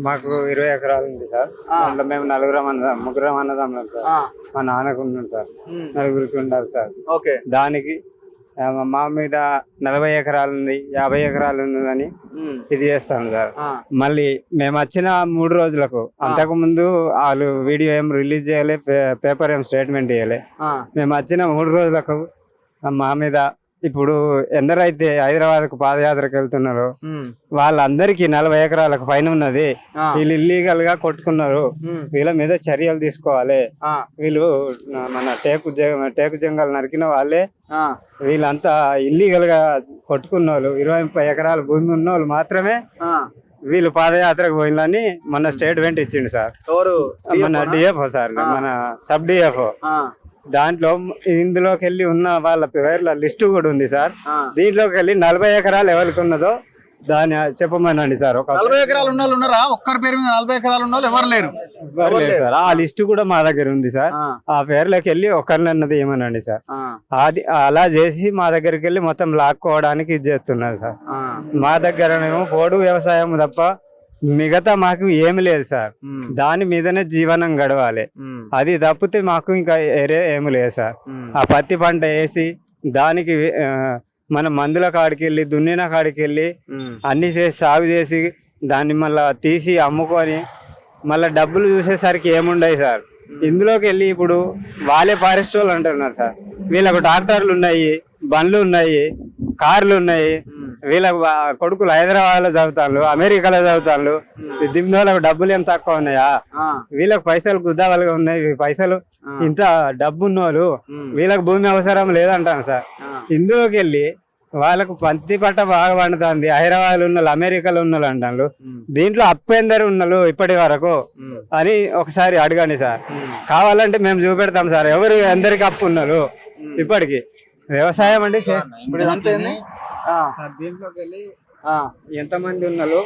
మాకు 20 ఎకరాలు ఉంది సార్. అందులో మేము ముగ్గురం అన్నదమ్ములం సార్. మా నాన్నకు ఉన్నాడు సార్, నలుగురికి ఉండాలి సార్. ఓకే. దానికి మా మీద 40 ఎకరాలు ఉంది, 50 ఎకరాలు ఉన్నదని ఇది చేస్తాను సార్. మళ్ళీ మేము వచ్చిన 3 రోజులకు, అంతకు ముందు వాళ్ళు వీడియో ఏం రిలీజ్ చేయలే, పేపర్ ఏం స్టేట్మెంట్ ఇవ్వలే. మేము వచ్చిన 3 రోజులకు మా మీద ఇప్పుడు ఎందరైతే హైదరాబాద్ కు పాదయాత్రకు వెళ్తున్నారో వాళ్ళందరికీ 40 ఎకరాలకు పైన ఉన్నది. వీళ్ళు ఇల్లీగల్ గా కొట్టుకున్నారు, వీళ్ళ మీద చర్యలు తీసుకోవాలి. వీళ్ళు మన టేకు జంగల్ నరికిన వాళ్ళే, వీళ్ళంతా ఇల్లీగల్ గా కొట్టుకున్న వాళ్ళు 20-30 ఎకరాల భూమి ఉన్న వాళ్ళు మాత్రమే వీళ్ళు పాదయాత్రకు పోయిందని మన స్టేట్మెంట్ ఇచ్చిండు సార్. మన డిఎఫ్ఓ సార్, మన సబ్ డిఎఫ్ఓ. దాంట్లో ఇందులోకి వెళ్ళి ఉన్న వాళ్ళ పేర్ల లిస్టు కూడా ఉంది సార్. దీంట్లోకి వెళ్ళి 40 ఎకరాలు ఎవరికి ఉన్నదో దాన్ని చెప్పమనండి సార్. 40 ఎకరాలు ఉన్న వాళ్ళు ఉన్నారా? ఒక్కరి పేరు మీద 40 ఎకరాలు ఉన్న వాళ్ళు ఎవరు లేరు సార్. ఆ లిస్టు కూడా మా దగ్గర ఉంది సార్. ఆ పేర్లోకి వెళ్ళి ఒకరిని అన్నది ఏమనండి సార్. అది అలా చేసి మా దగ్గరికి వెళ్ళి మొత్తం లాక్కోవడానికి ఇది చేస్తున్నారు సార్. మా దగ్గరనేమో పోడు వ్యవసాయం తప్ప మిగతా మాకు ఏమి లేదు సార్. దాని మీదనే జీవనం గడవాలి. అది తప్పితే మాకు ఇంకా ఏమి లేదు సార్. ఆ పత్తి పంట వేసి దానికి మన మందుల కాడికి వెళ్ళి, దున్నిన కాడికి వెళ్ళి అన్ని చేసి సాగు చేసి దాన్ని మళ్ళా తీసి అమ్ముకొని మళ్ళీ డబ్బులు చూసేసరికి ఏముండయి సార్. ఇందులోకి వెళ్ళి ఇప్పుడు వాళ్ళే ఫారెస్ట్ వాళ్ళు అంటున్నారు సార్. వీళ్ళకు ట్రాక్టర్లు ఉన్నాయి, బండ్లు ఉన్నాయి, కార్లు ఉన్నాయి. వీళ్ళకు కొడుకులు హైదరాబాద్ లో చదువుతాను, అమెరికాలో చదువుతాను. దిమ్దోళ్ళకు డబ్బులు ఏం తక్కువ ఉన్నాయా? వీళ్ళకి పైసలు గుద్దావలుగా ఉన్నాయి. పైసలు ఇంత డబ్బు ఉన్నోళ్ళు, వీళ్ళకి భూమి అవసరం లేదంటాను సార్. ఇందులోకి వెళ్ళి వాళ్ళకు పత్తి పట్ట బాగా పండుతుంది. హైదరాబాద్ ఉన్న వాళ్ళు, అమెరికాలో ఉన్న వాళ్ళు అంటారు. దీంట్లో అప్పెందరు ఉన్నలు ఇప్పటి వరకు అని ఒకసారి అడగండి సార్. కావాలంటే మేము చూపెడతాం సార్ ఎవరు ఎందరికి అప్పు ఉన్నారు ఇప్పటికి. వ్యవసాయం అంటే దీంట్లోకి వెళ్ళి ఎంతమంది ఉన్నారు,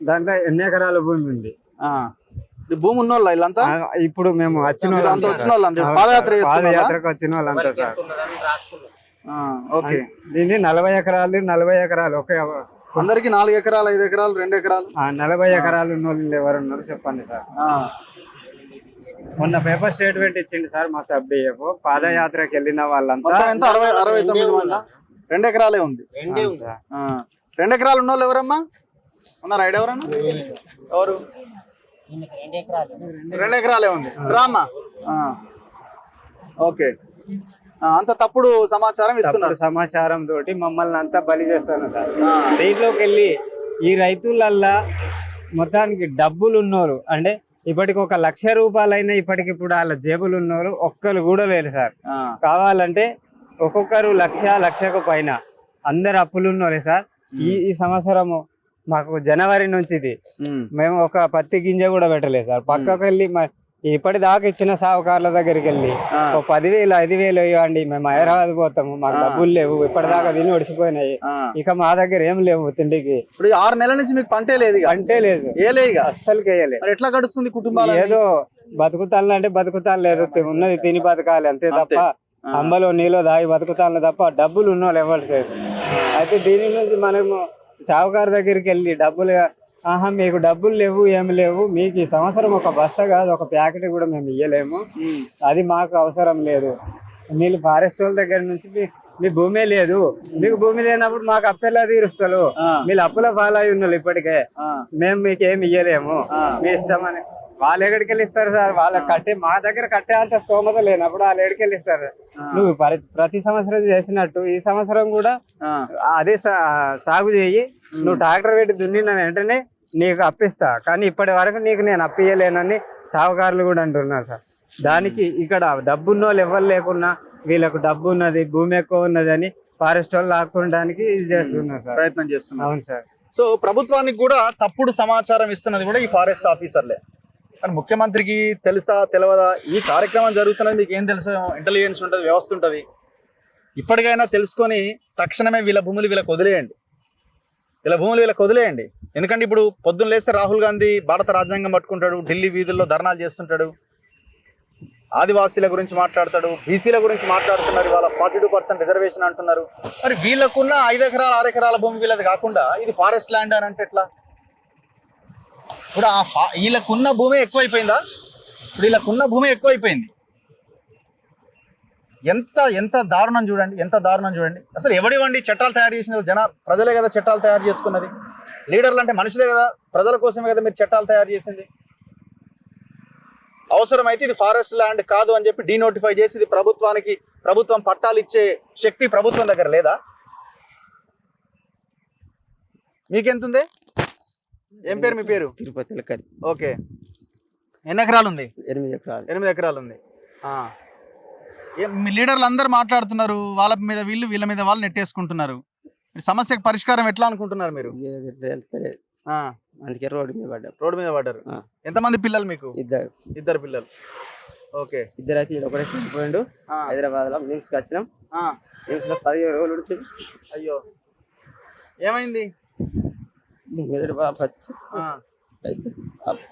దాంట్లో ఎన్ని ఎకరాల భూమి ఉంది, భూమి ఉన్న వాళ్ళు వీళ్ళంతా ఇప్పుడు మేము వచ్చిన పాదయాత్రకు వచ్చిన వాళ్ళంతా సార్. దీన్ని 40 ఎకరాలు 40 ఎకరాలు ఒక అందరికి 4 ఎకరాలు 5 ఎకరాలు 2 ఎకరాలు 40 ఎకరాలు ఉన్న వాళ్ళు ఎవరు ఉన్నారు చెప్పండి సార్. మొన్న పేపర్ స్టేట్మెంట్ ఇచ్చింది సార్ మా సబ్ డిఎఫ్. పాదయాత్రకి వెళ్ళిన వాళ్ళంతా 69 మంది. 2 ఎకరాలే ఉంది. 2 ఎకరాలు ఉన్న వాళ్ళు ఎవరమ్మా ఉన్నారు? ఐడియా ఎవరన్నా? ఎవరు? 2 ఎకరాలే ఉంది. రామ్మా. ఓకే. అంత తప్పుడు సమాచారం ఇస్తున్నారు. సమాచారం తోటి మమ్మల్ని అంతా బలి చేస్తాను సార్. దీంట్లోకి వెళ్ళి ఈ రైతులల్లా మొత్తానికి డబ్బులు ఉన్నోరు, అంటే ఇప్పటికి 1 లక్ష రూపాయలైనా ఇప్పటికిప్పుడు వాళ్ళ జేబులు ఉన్నోరు ఒక్కరు కూడా లేరు సార్. కావాలంటే ఒక్కొక్కరు లక్షకు పైన అందరు అప్పులు ఉన్నోరే సార్. ఈ సంవత్సరము మాకు జనవరి నుంచి ఇది మేము ఒక పత్తి గింజ కూడా పెట్టలేదు సార్. పక్కకు వెళ్ళి ఇప్పటిదాకా ఇచ్చిన సావుకారుల దగ్గరికి వెళ్ళి 10,000 5,000 ఇవ్వండి, మేము హైదరాబాద్ పోతాము, మాకు డబ్బులు లేవు, ఇప్పటిదాకా తిని ఒడిసిపోయినాయి, ఇక మా దగ్గర ఏం లేవు తిండికి. ఇప్పుడు 6 నెలల నుంచి మీకు పంటే లేదు? పంటే లేదు, అస్సలుకి వేయలేదు. ఎట్లా గడుస్తుంది కుటుంబాలు? ఏదో బతుకుతాను అంటే బతుకుతాను లేదు, ఉన్నది తిని బతకాలి అంతే తప్ప, అంబలో నీలో దాగి బతుకుతాను తప్ప డబ్బులు ఉన్న వాళ్ళు ఎవరు లేదు. అయితే దీని నుంచి మనము సావుకారు దగ్గరికి వెళ్ళి డబ్బులు, మీకు డబ్బులు లేవు ఏమి లేవు, మీకు ఈ సంవత్సరం ఒక బస్తా కాదు ఒక ప్యాకెట్ కూడా మేము ఇయ్యలేము, అది మాకు అవసరం లేదు, మీరు ఫారెస్ట్ వాళ్ళ దగ్గర నుంచి మీ భూమే లేదు, మీకు భూమి లేనప్పుడు మాకు అప్పెలా తీరుస్తారు, మీరు అప్పుల పాలై ఉన్నారు ఇప్పటికే, మేము మీకు ఏమి ఇయ్యలేము, మీ ఇష్టం అని. వాళ్ళు ఎక్కడికి వెళ్ళి ఇస్తారు సార్? వాళ్ళకి కట్టే, మా దగ్గర కట్టే అంత స్తోమత లేనప్పుడు వాళ్ళు ఎక్కడికి వెళ్ళి ఇస్తారు? నువ్వు ప్రతి సంవత్సరం చేసినట్టు ఈ సంవత్సరం కూడా అదే సాగు చేయి, నువ్వు ట్రాక్టర్ పెట్టి దున్నిన వెంటనే నీకు అప్పిస్తా, కానీ ఇప్పటి వరకు నీకు నేను అప్పియలేనని సాగుకారులు కూడా అంటున్నారు సార్. దానికి ఇక్కడ డబ్బున్న వాళ్ళు ఎవరు లేకున్నా వీళ్ళకు డబ్బు ఉన్నది, భూమి ఎక్కువ ఉన్నది అని ఫారెస్ట్ వాళ్ళు లాక్కోవడానికి ఇది చేస్తున్నారు సార్, ప్రయత్నం చేస్తున్నారు. అవును సార్. సో ప్రభుత్వానికి కూడా తప్పుడు సమాచారం ఇస్తున్నది కూడా ఈ ఫారెస్ట్ ఆఫీసర్లే. కానీ ముఖ్యమంత్రికి తెలుసా తెలియదా ఈ కార్యక్రమం జరుగుతున్నది? మీకు ఏం తెలుసు? ఇంటెలిజెన్స్ ఉంటుంది, వ్యవస్థ ఉంటుంది. ఇప్పటికైనా తెలుసుకొని తక్షణమే వీళ్ళ భూములు వీళ్ళకి వదిలేయండి, వీళ్ళకి వదిలేయండి. ఎందుకంటే ఇప్పుడు పొద్దున్న లేస్తే రాహుల్ గాంధీ భారత రాజ్యాంగం పట్టుకుంటాడు, ఢిల్లీ వీధుల్లో ధర్నాలు చేస్తుంటాడు. ఆదివాసీల గురించి మాట్లాడతాడు, బీసీల గురించి మాట్లాడుతున్నారు. ఇవాళ 42% రిజర్వేషన్ అంటున్నారు. మరి వీళ్ళకున్న 5 ఎకరాల 6 ఎకరాల భూమి వీళ్ళది కాకుండా ఇది ఫారెస్ట్ ల్యాండ్ అని అంటే ఎట్లా? ఇప్పుడు వీళ్ళకున్న భూమి ఎక్కువైపోయిందా? ఇప్పుడు వీళ్ళకున్న భూమి ఎక్కువైపోయింది. ఎంత దారుణం చూడండి, ఎంత దారుణం చూడండి. అసలు ఎవడివ్వండి చట్టాలు తయారు చేసినది? ప్రజలే కదా చట్టాలు తయారు చేసుకున్నది. లీడర్లు అంటే మనుషులే కదా, ప్రజల కోసమే కదా మీరు చట్టాలు తయారు చేసింది. అవసరమైతే ఇది ఫారెస్ట్ ల్యాండ్ కాదు అని చెప్పి డీనోటిఫై చేసి ఇది ప్రభుత్వం పట్టాలు ఇచ్చే శక్తి ప్రభుత్వం దగ్గర లేదా? మీకెంతుంది? ఏం పేరు మీ పేరు? తిరుపతి. ఓకే, ఎన్ని ఎకరాలు ఉంది? 8 ఎకరాలు. 8 ఎకరాలు ఉంది. మీ లీడర్లు అందరూ మాట్లాడుతున్నారు, వాళ్ళ మీద వీళ్ళ మీద వాళ్ళు నెట్టేసుకుంటున్నారు. సమస్యకు పరిష్కారం ఎట్లా అనుకుంటున్నారు మీరు? అందుకే రోడ్డు మీద పడ్డారు. ఎంతమంది పిల్లలు మీకు? 2 పిల్లలు. ఓకే, 2 అయితే ఒకటే చనిపోయిండు. హైదరాబాద్ లో నిమ్స్ కి వచ్చినాం. నిమ్స్ లో 17 రోజులు ఉడికింది. అయ్యో, ఏమైంది? మెదడు బాబు అయితే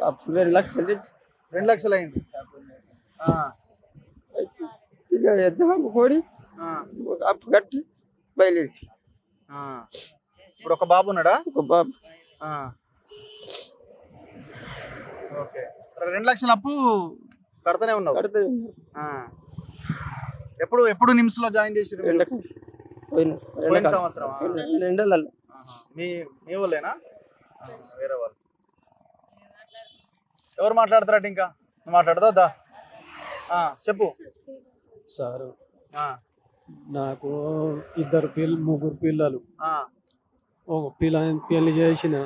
అప్పుడు 2 లక్షలు తెచ్చి 2 లక్షలు అయింది. కోడి అప్పు కట్టి బయలుదేరి. ఇప్పుడు ఒక బాబు ఉన్నాడా? ఒక బాబు. ఓకే, 2 లక్షల అప్పు కడతానే ఉన్నావు? ఎప్పుడు నిమ్స్ లో జాయిన్ చేసి? పోయిన సంవత్సరం. మీ వాళ్ళేనా? వేరే వాళ్ళు ఎవరు మాట్లాడతారట? ఇంకా మాట్లాడదా? చెప్పు సారు. నాకు 3 పిల్లలు. ఒక పెళ్లి చేసిన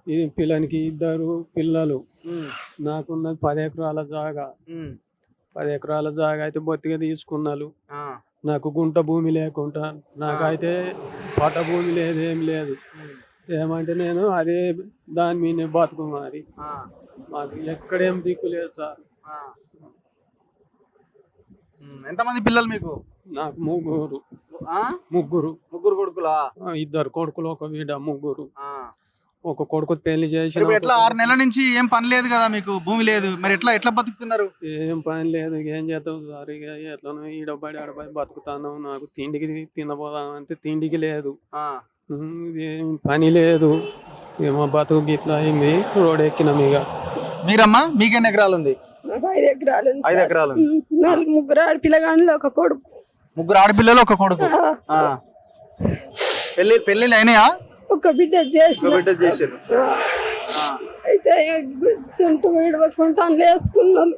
ఇది పిల్లానికి 2 పిల్లలు. నాకున్నది 10 ఎకరాల జాగా. 10 ఎకరాల జాగా అయితే బొత్తిగా తీసుకున్నారు. నాకు గుంట భూమి లేకుండా, నాకైతే పట భూమి లేదు, ఏం లేదు. ఏమంటే నేను అదే దాని మీద బతుకు. మరి మాకు ఎక్కడేం దిక్కు లేదు సార్. ఎంతమంది పిల్లలు మీకు? నాకు 3. ముగ్గురు కొడుకులా? 2 కొడుకులు, ఒక బిడ్డ, 3. ఒక కొడుకు పెళ్లి చేసి ఎట్లా 6 నెలల నుంచి ఏం పని లేదు కదా మీకు, భూమి లేదు, మరి ఎట్లా బతుకుతున్నారు? ఏం పని లేదు, ఏం చేస్తాం సార్. ఇక ఎట్లా ఈడబడి ఆడబడి బతుకుతాను. నాకు తిండికి తినబోదాం అంటే తిండికి లేదు, ఏం పని లేదు. ఏమో బతుకు గిట్లా అయింది, రోడ్ ఎక్కినాం. ఇక మీరమ్మా, మీకెన్ని ఎకరాలు ఉంది? 5 ఎకరాలు. 5 ఎకరాలు. 3 ఆడపిల్లగాళ్ళు, ఒక కొడుకు. 3 ఆడపిల్లలు, ఒక కొడుకు. పెళ్ళిళ్ళు అయినాయా? ఒక బిడ్డ చేసారు. అయితే సెంటు విడవకుంటాను వేసుకున్నాను.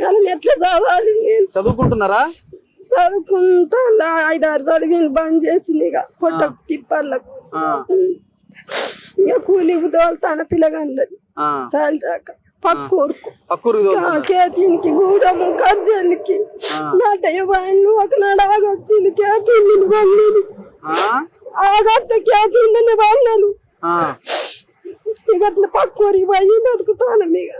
వాళ్ళని ఎట్లా చదవాలి? నేను చదువుకుంటున్నారా? చదువుకుంటా 5-6 చదివిని బంద్ చేసింది. ఇక పొట్ట తిప్పర్లకు ఇక కూలికి తోలుతాను పిల్లగాళ్ళని. చాలు రాక పక్కూరుకు కేతీనికి గూడము కర్జల్కి నాటయ్య బాయిలు ఒకనాడు ఆగొచ్చింది. కేతీని వాళ్ళు ఆగత్త కేతీని వాళ్ళు ఇక అట్లా పక్కూరికి పోయి బతుకుతాను. ఇక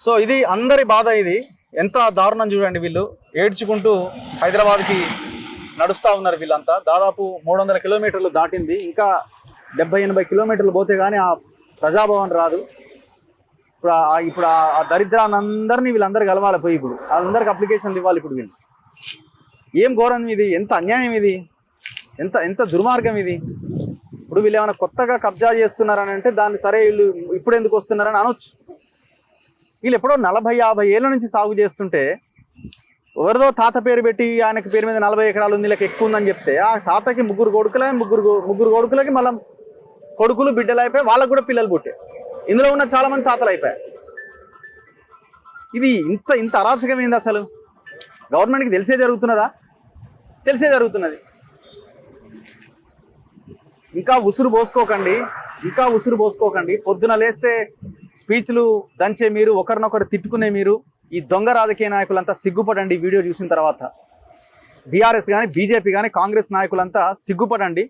సో ఇది అందరి బాధ. ఇది ఎంత దారుణం చూడండి. వీళ్ళు ఏడ్చుకుంటూ హైదరాబాద్కి నడుస్తూ ఉన్నారు. వీళ్ళంతా దాదాపు 300 కిలోమీటర్లు దాటింది. ఇంకా 70-80 కిలోమీటర్లు పోతే కానీ ఆ ప్రజాభవన్ రాదు. ఇప్పుడు ఆ దరిద్రాన్ని వీళ్ళందరూ కలవాలి పోయి. ఇప్పుడు వాళ్ళందరికి అప్లికేషన్లు ఇవ్వాలి. ఇప్పుడు వీళ్ళు ఏం ఘోరం ఇది, ఎంత అన్యాయం ఇది, ఎంత దుర్మార్గం ఇది. ఇప్పుడు వీళ్ళు ఏమైనా కొత్తగా కబ్జా చేస్తున్నారని అంటే దాన్ని సరే వీళ్ళు ఇప్పుడు ఎందుకు వస్తున్నారని అనొచ్చు. వీళ్ళు ఎప్పుడో 40-50 ఏళ్ళ నుంచి సాగు చేస్తుంటే ఎవరిదో తాత పేరు పెట్టి ఆయనకి పేరు మీద 40 ఎకరాలు ఉంది, ఇలా ఎక్కువ ఉందని చెప్తే ఆ తాతకి 3 కొడుకులకి మళ్ళీ కొడుకులు బిడ్డలు అయిపోయి వాళ్ళకు కూడా పిల్లలు పుట్టాయి. ఇందులో ఉన్న చాలా మంది తాతలు అయిపోయాయి. ఇది ఇంత అరాచకమైంది. అసలు గవర్నమెంట్కి తెలిసే జరుగుతున్నదా? తెలిసే జరుగుతున్నది. ఇంకా ఉసురు పోసుకోకండి. పొద్దున లేస్తే స్పీచ్లు దంచే మీరు, ఒకరినొకరు తిట్టుకునే మీరు, ఈ దొంగ రాజకీయ నాయకులంతా సిగ్గుపడండి. వీడియో చూసిన తర్వాత బీఆర్ఎస్ కానీ బీజేపీ కానీ కాంగ్రెస్ నాయకులంతా సిగ్గుపడండి.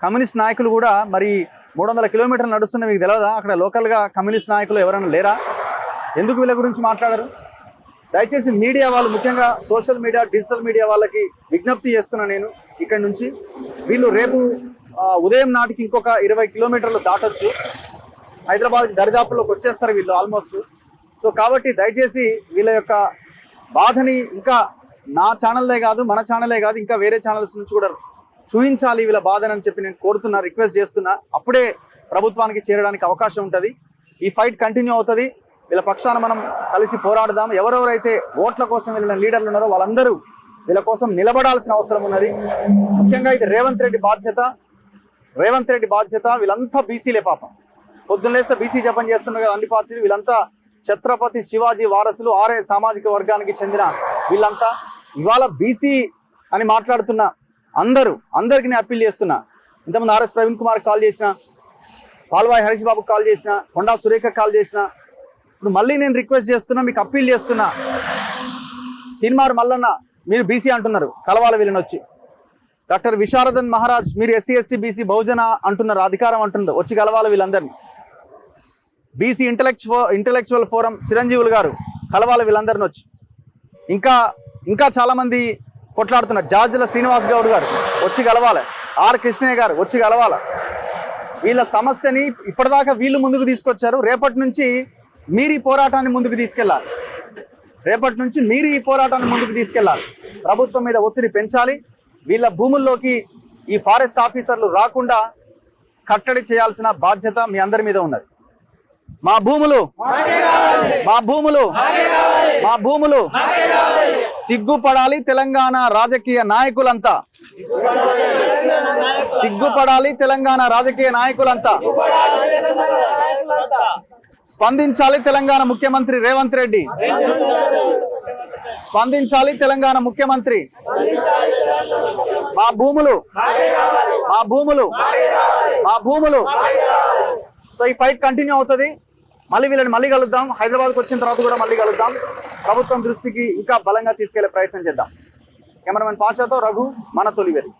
కమ్యూనిస్ట్ నాయకులు కూడా మరి 300 కిలోమీటర్లు నడుస్తున్న మీకు తెలియదా? అక్కడ లోకల్గా కమ్యూనిస్ట్ నాయకులు ఎవరైనా లేరా? ఎందుకు వీళ్ళ గురించి మాట్లాడరు? దయచేసి మీడియా వాళ్ళు, ముఖ్యంగా సోషల్ మీడియా, డిజిటల్ మీడియా వాళ్ళకి విజ్ఞప్తి చేస్తున్నా నేను ఇక్కడి నుంచి. వీళ్ళు రేపు ఉదయం నాటికి ఇంకొక 20 కిలోమీటర్లు దాటొచ్చు. హైదరాబాద్ దరిదాపుల్లోకి వచ్చేస్తారు వీళ్ళు ఆల్మోస్ట్. సో కాబట్టి దయచేసి వీళ్ళ యొక్క బాధని ఇంకా నా ఛానల్దే కాదు, మన ఛానలే కాదు, ఇంకా వేరే ఛానల్స్ నుంచి కూడా చూపించాలి వీళ్ళ బాధని అని చెప్పి నేను కోరుతున్నా, రిక్వెస్ట్ చేస్తున్నా. అప్పుడే ప్రభుత్వానికి చేరడానికి అవకాశం ఉంటుంది. ఈ ఫైట్ కంటిన్యూ అవుతుంది. వీళ్ళ పక్షాన మనం కలిసి పోరాడదాం. ఎవరెవరైతే ఓట్ల కోసం వెళ్ళిన లీడర్లు ఉన్నారో వాళ్ళందరూ వీళ్ళ కోసం నిలబడాల్సిన అవసరం ఉన్నది. ముఖ్యంగా ఇది రేవంత్ రెడ్డి బాధ్యత. వీళ్ళంతా బీసీలే పాపం. పొద్దున్న లేస్తే బీసీ జపం చేస్తున్నారు కదా అన్ని పార్టీలు. వీళ్ళంతా ఛత్రపతి శివాజీ వారసులు, ఆర్ఏ సామాజిక వర్గానికి చెందిన వీళ్ళంతా. ఇవాళ బీసీ అని మాట్లాడుతున్న అందరికీ నేను అప్పీల్ చేస్తున్నా. ఇంతకుముందు ఆర్ఎస్ ప్రవీణ్ కుమార్ కాల్ చేసిన, పాల్వాయి హరీష్ బాబుకి కాల్ చేసిన, కొండా సురేఖ కాల్ చేసిన. ఇప్పుడు మళ్ళీ నేను రిక్వెస్ట్ చేస్తున్నా, మీకు అప్పీల్ చేస్తున్నా. తీన్మార్ మల్లన్న మీరు బీసీ అంటున్నారు, కలవాలి వీళ్ళని వచ్చి. డాక్టర్ విశారదన్ మహారాజ్ మీరు ఎస్సీ ఎస్టీ బీసీ బహుజన అంటున్నారు, అధికారం అంటున్నారు, వచ్చి కలవాలి వీళ్ళందరినీ. బీసీ ఇంటలెక్చువల్ ఫోరం చిరంజీవులు గారు కలవాలి వీళ్ళందరిని వచ్చి. ఇంకా చాలా మంది కొట్లాడుతున్నారు. జార్జల శ్రీనివాస్ గౌడ్ గారు వచ్చి కలవాలి. ఆర్ కృష్ణయ్య గారు వచ్చి కలవాలి. వీళ్ళ సమస్యని ఇప్పటిదాకా వీళ్ళు ముందుకు తీసుకొచ్చారు. రేపటి నుంచి మీరు ఈ పోరాటాన్ని ముందుకు తీసుకెళ్ళాలి. ప్రభుత్వం మీద ఒత్తిడి పెంచాలి. వీళ్ళ భూముల్లోకి ఈ ఫారెస్ట్ ఆఫీసర్లు రాకుండా కట్టడి చేయాల్సిన బాధ్యత మీ అందరి మీద ఉన్నది. మా భూములు సిగ్గుపడాలి తెలంగాణ రాజకీయ నాయకులంతా. స్పందించాలి తెలంగాణ ముఖ్యమంత్రి రేవంత్ రెడ్డి. మా భూములు. సో ఈ ఫైట్ కంటిన్యూ అవుతుంది. మళ్ళీ కలుద్దాం. హైదరాబాద్కి వచ్చిన తర్వాత కూడా మళ్ళీ కలుద్దాం. ప్రభుత్వం దృష్టికి ఇంకా బలంగా తీసుకెళ్లే ప్రయత్నం చేద్దాం. కెమెరామెన్ పాషాతో రఘు, మన తొలివేలి.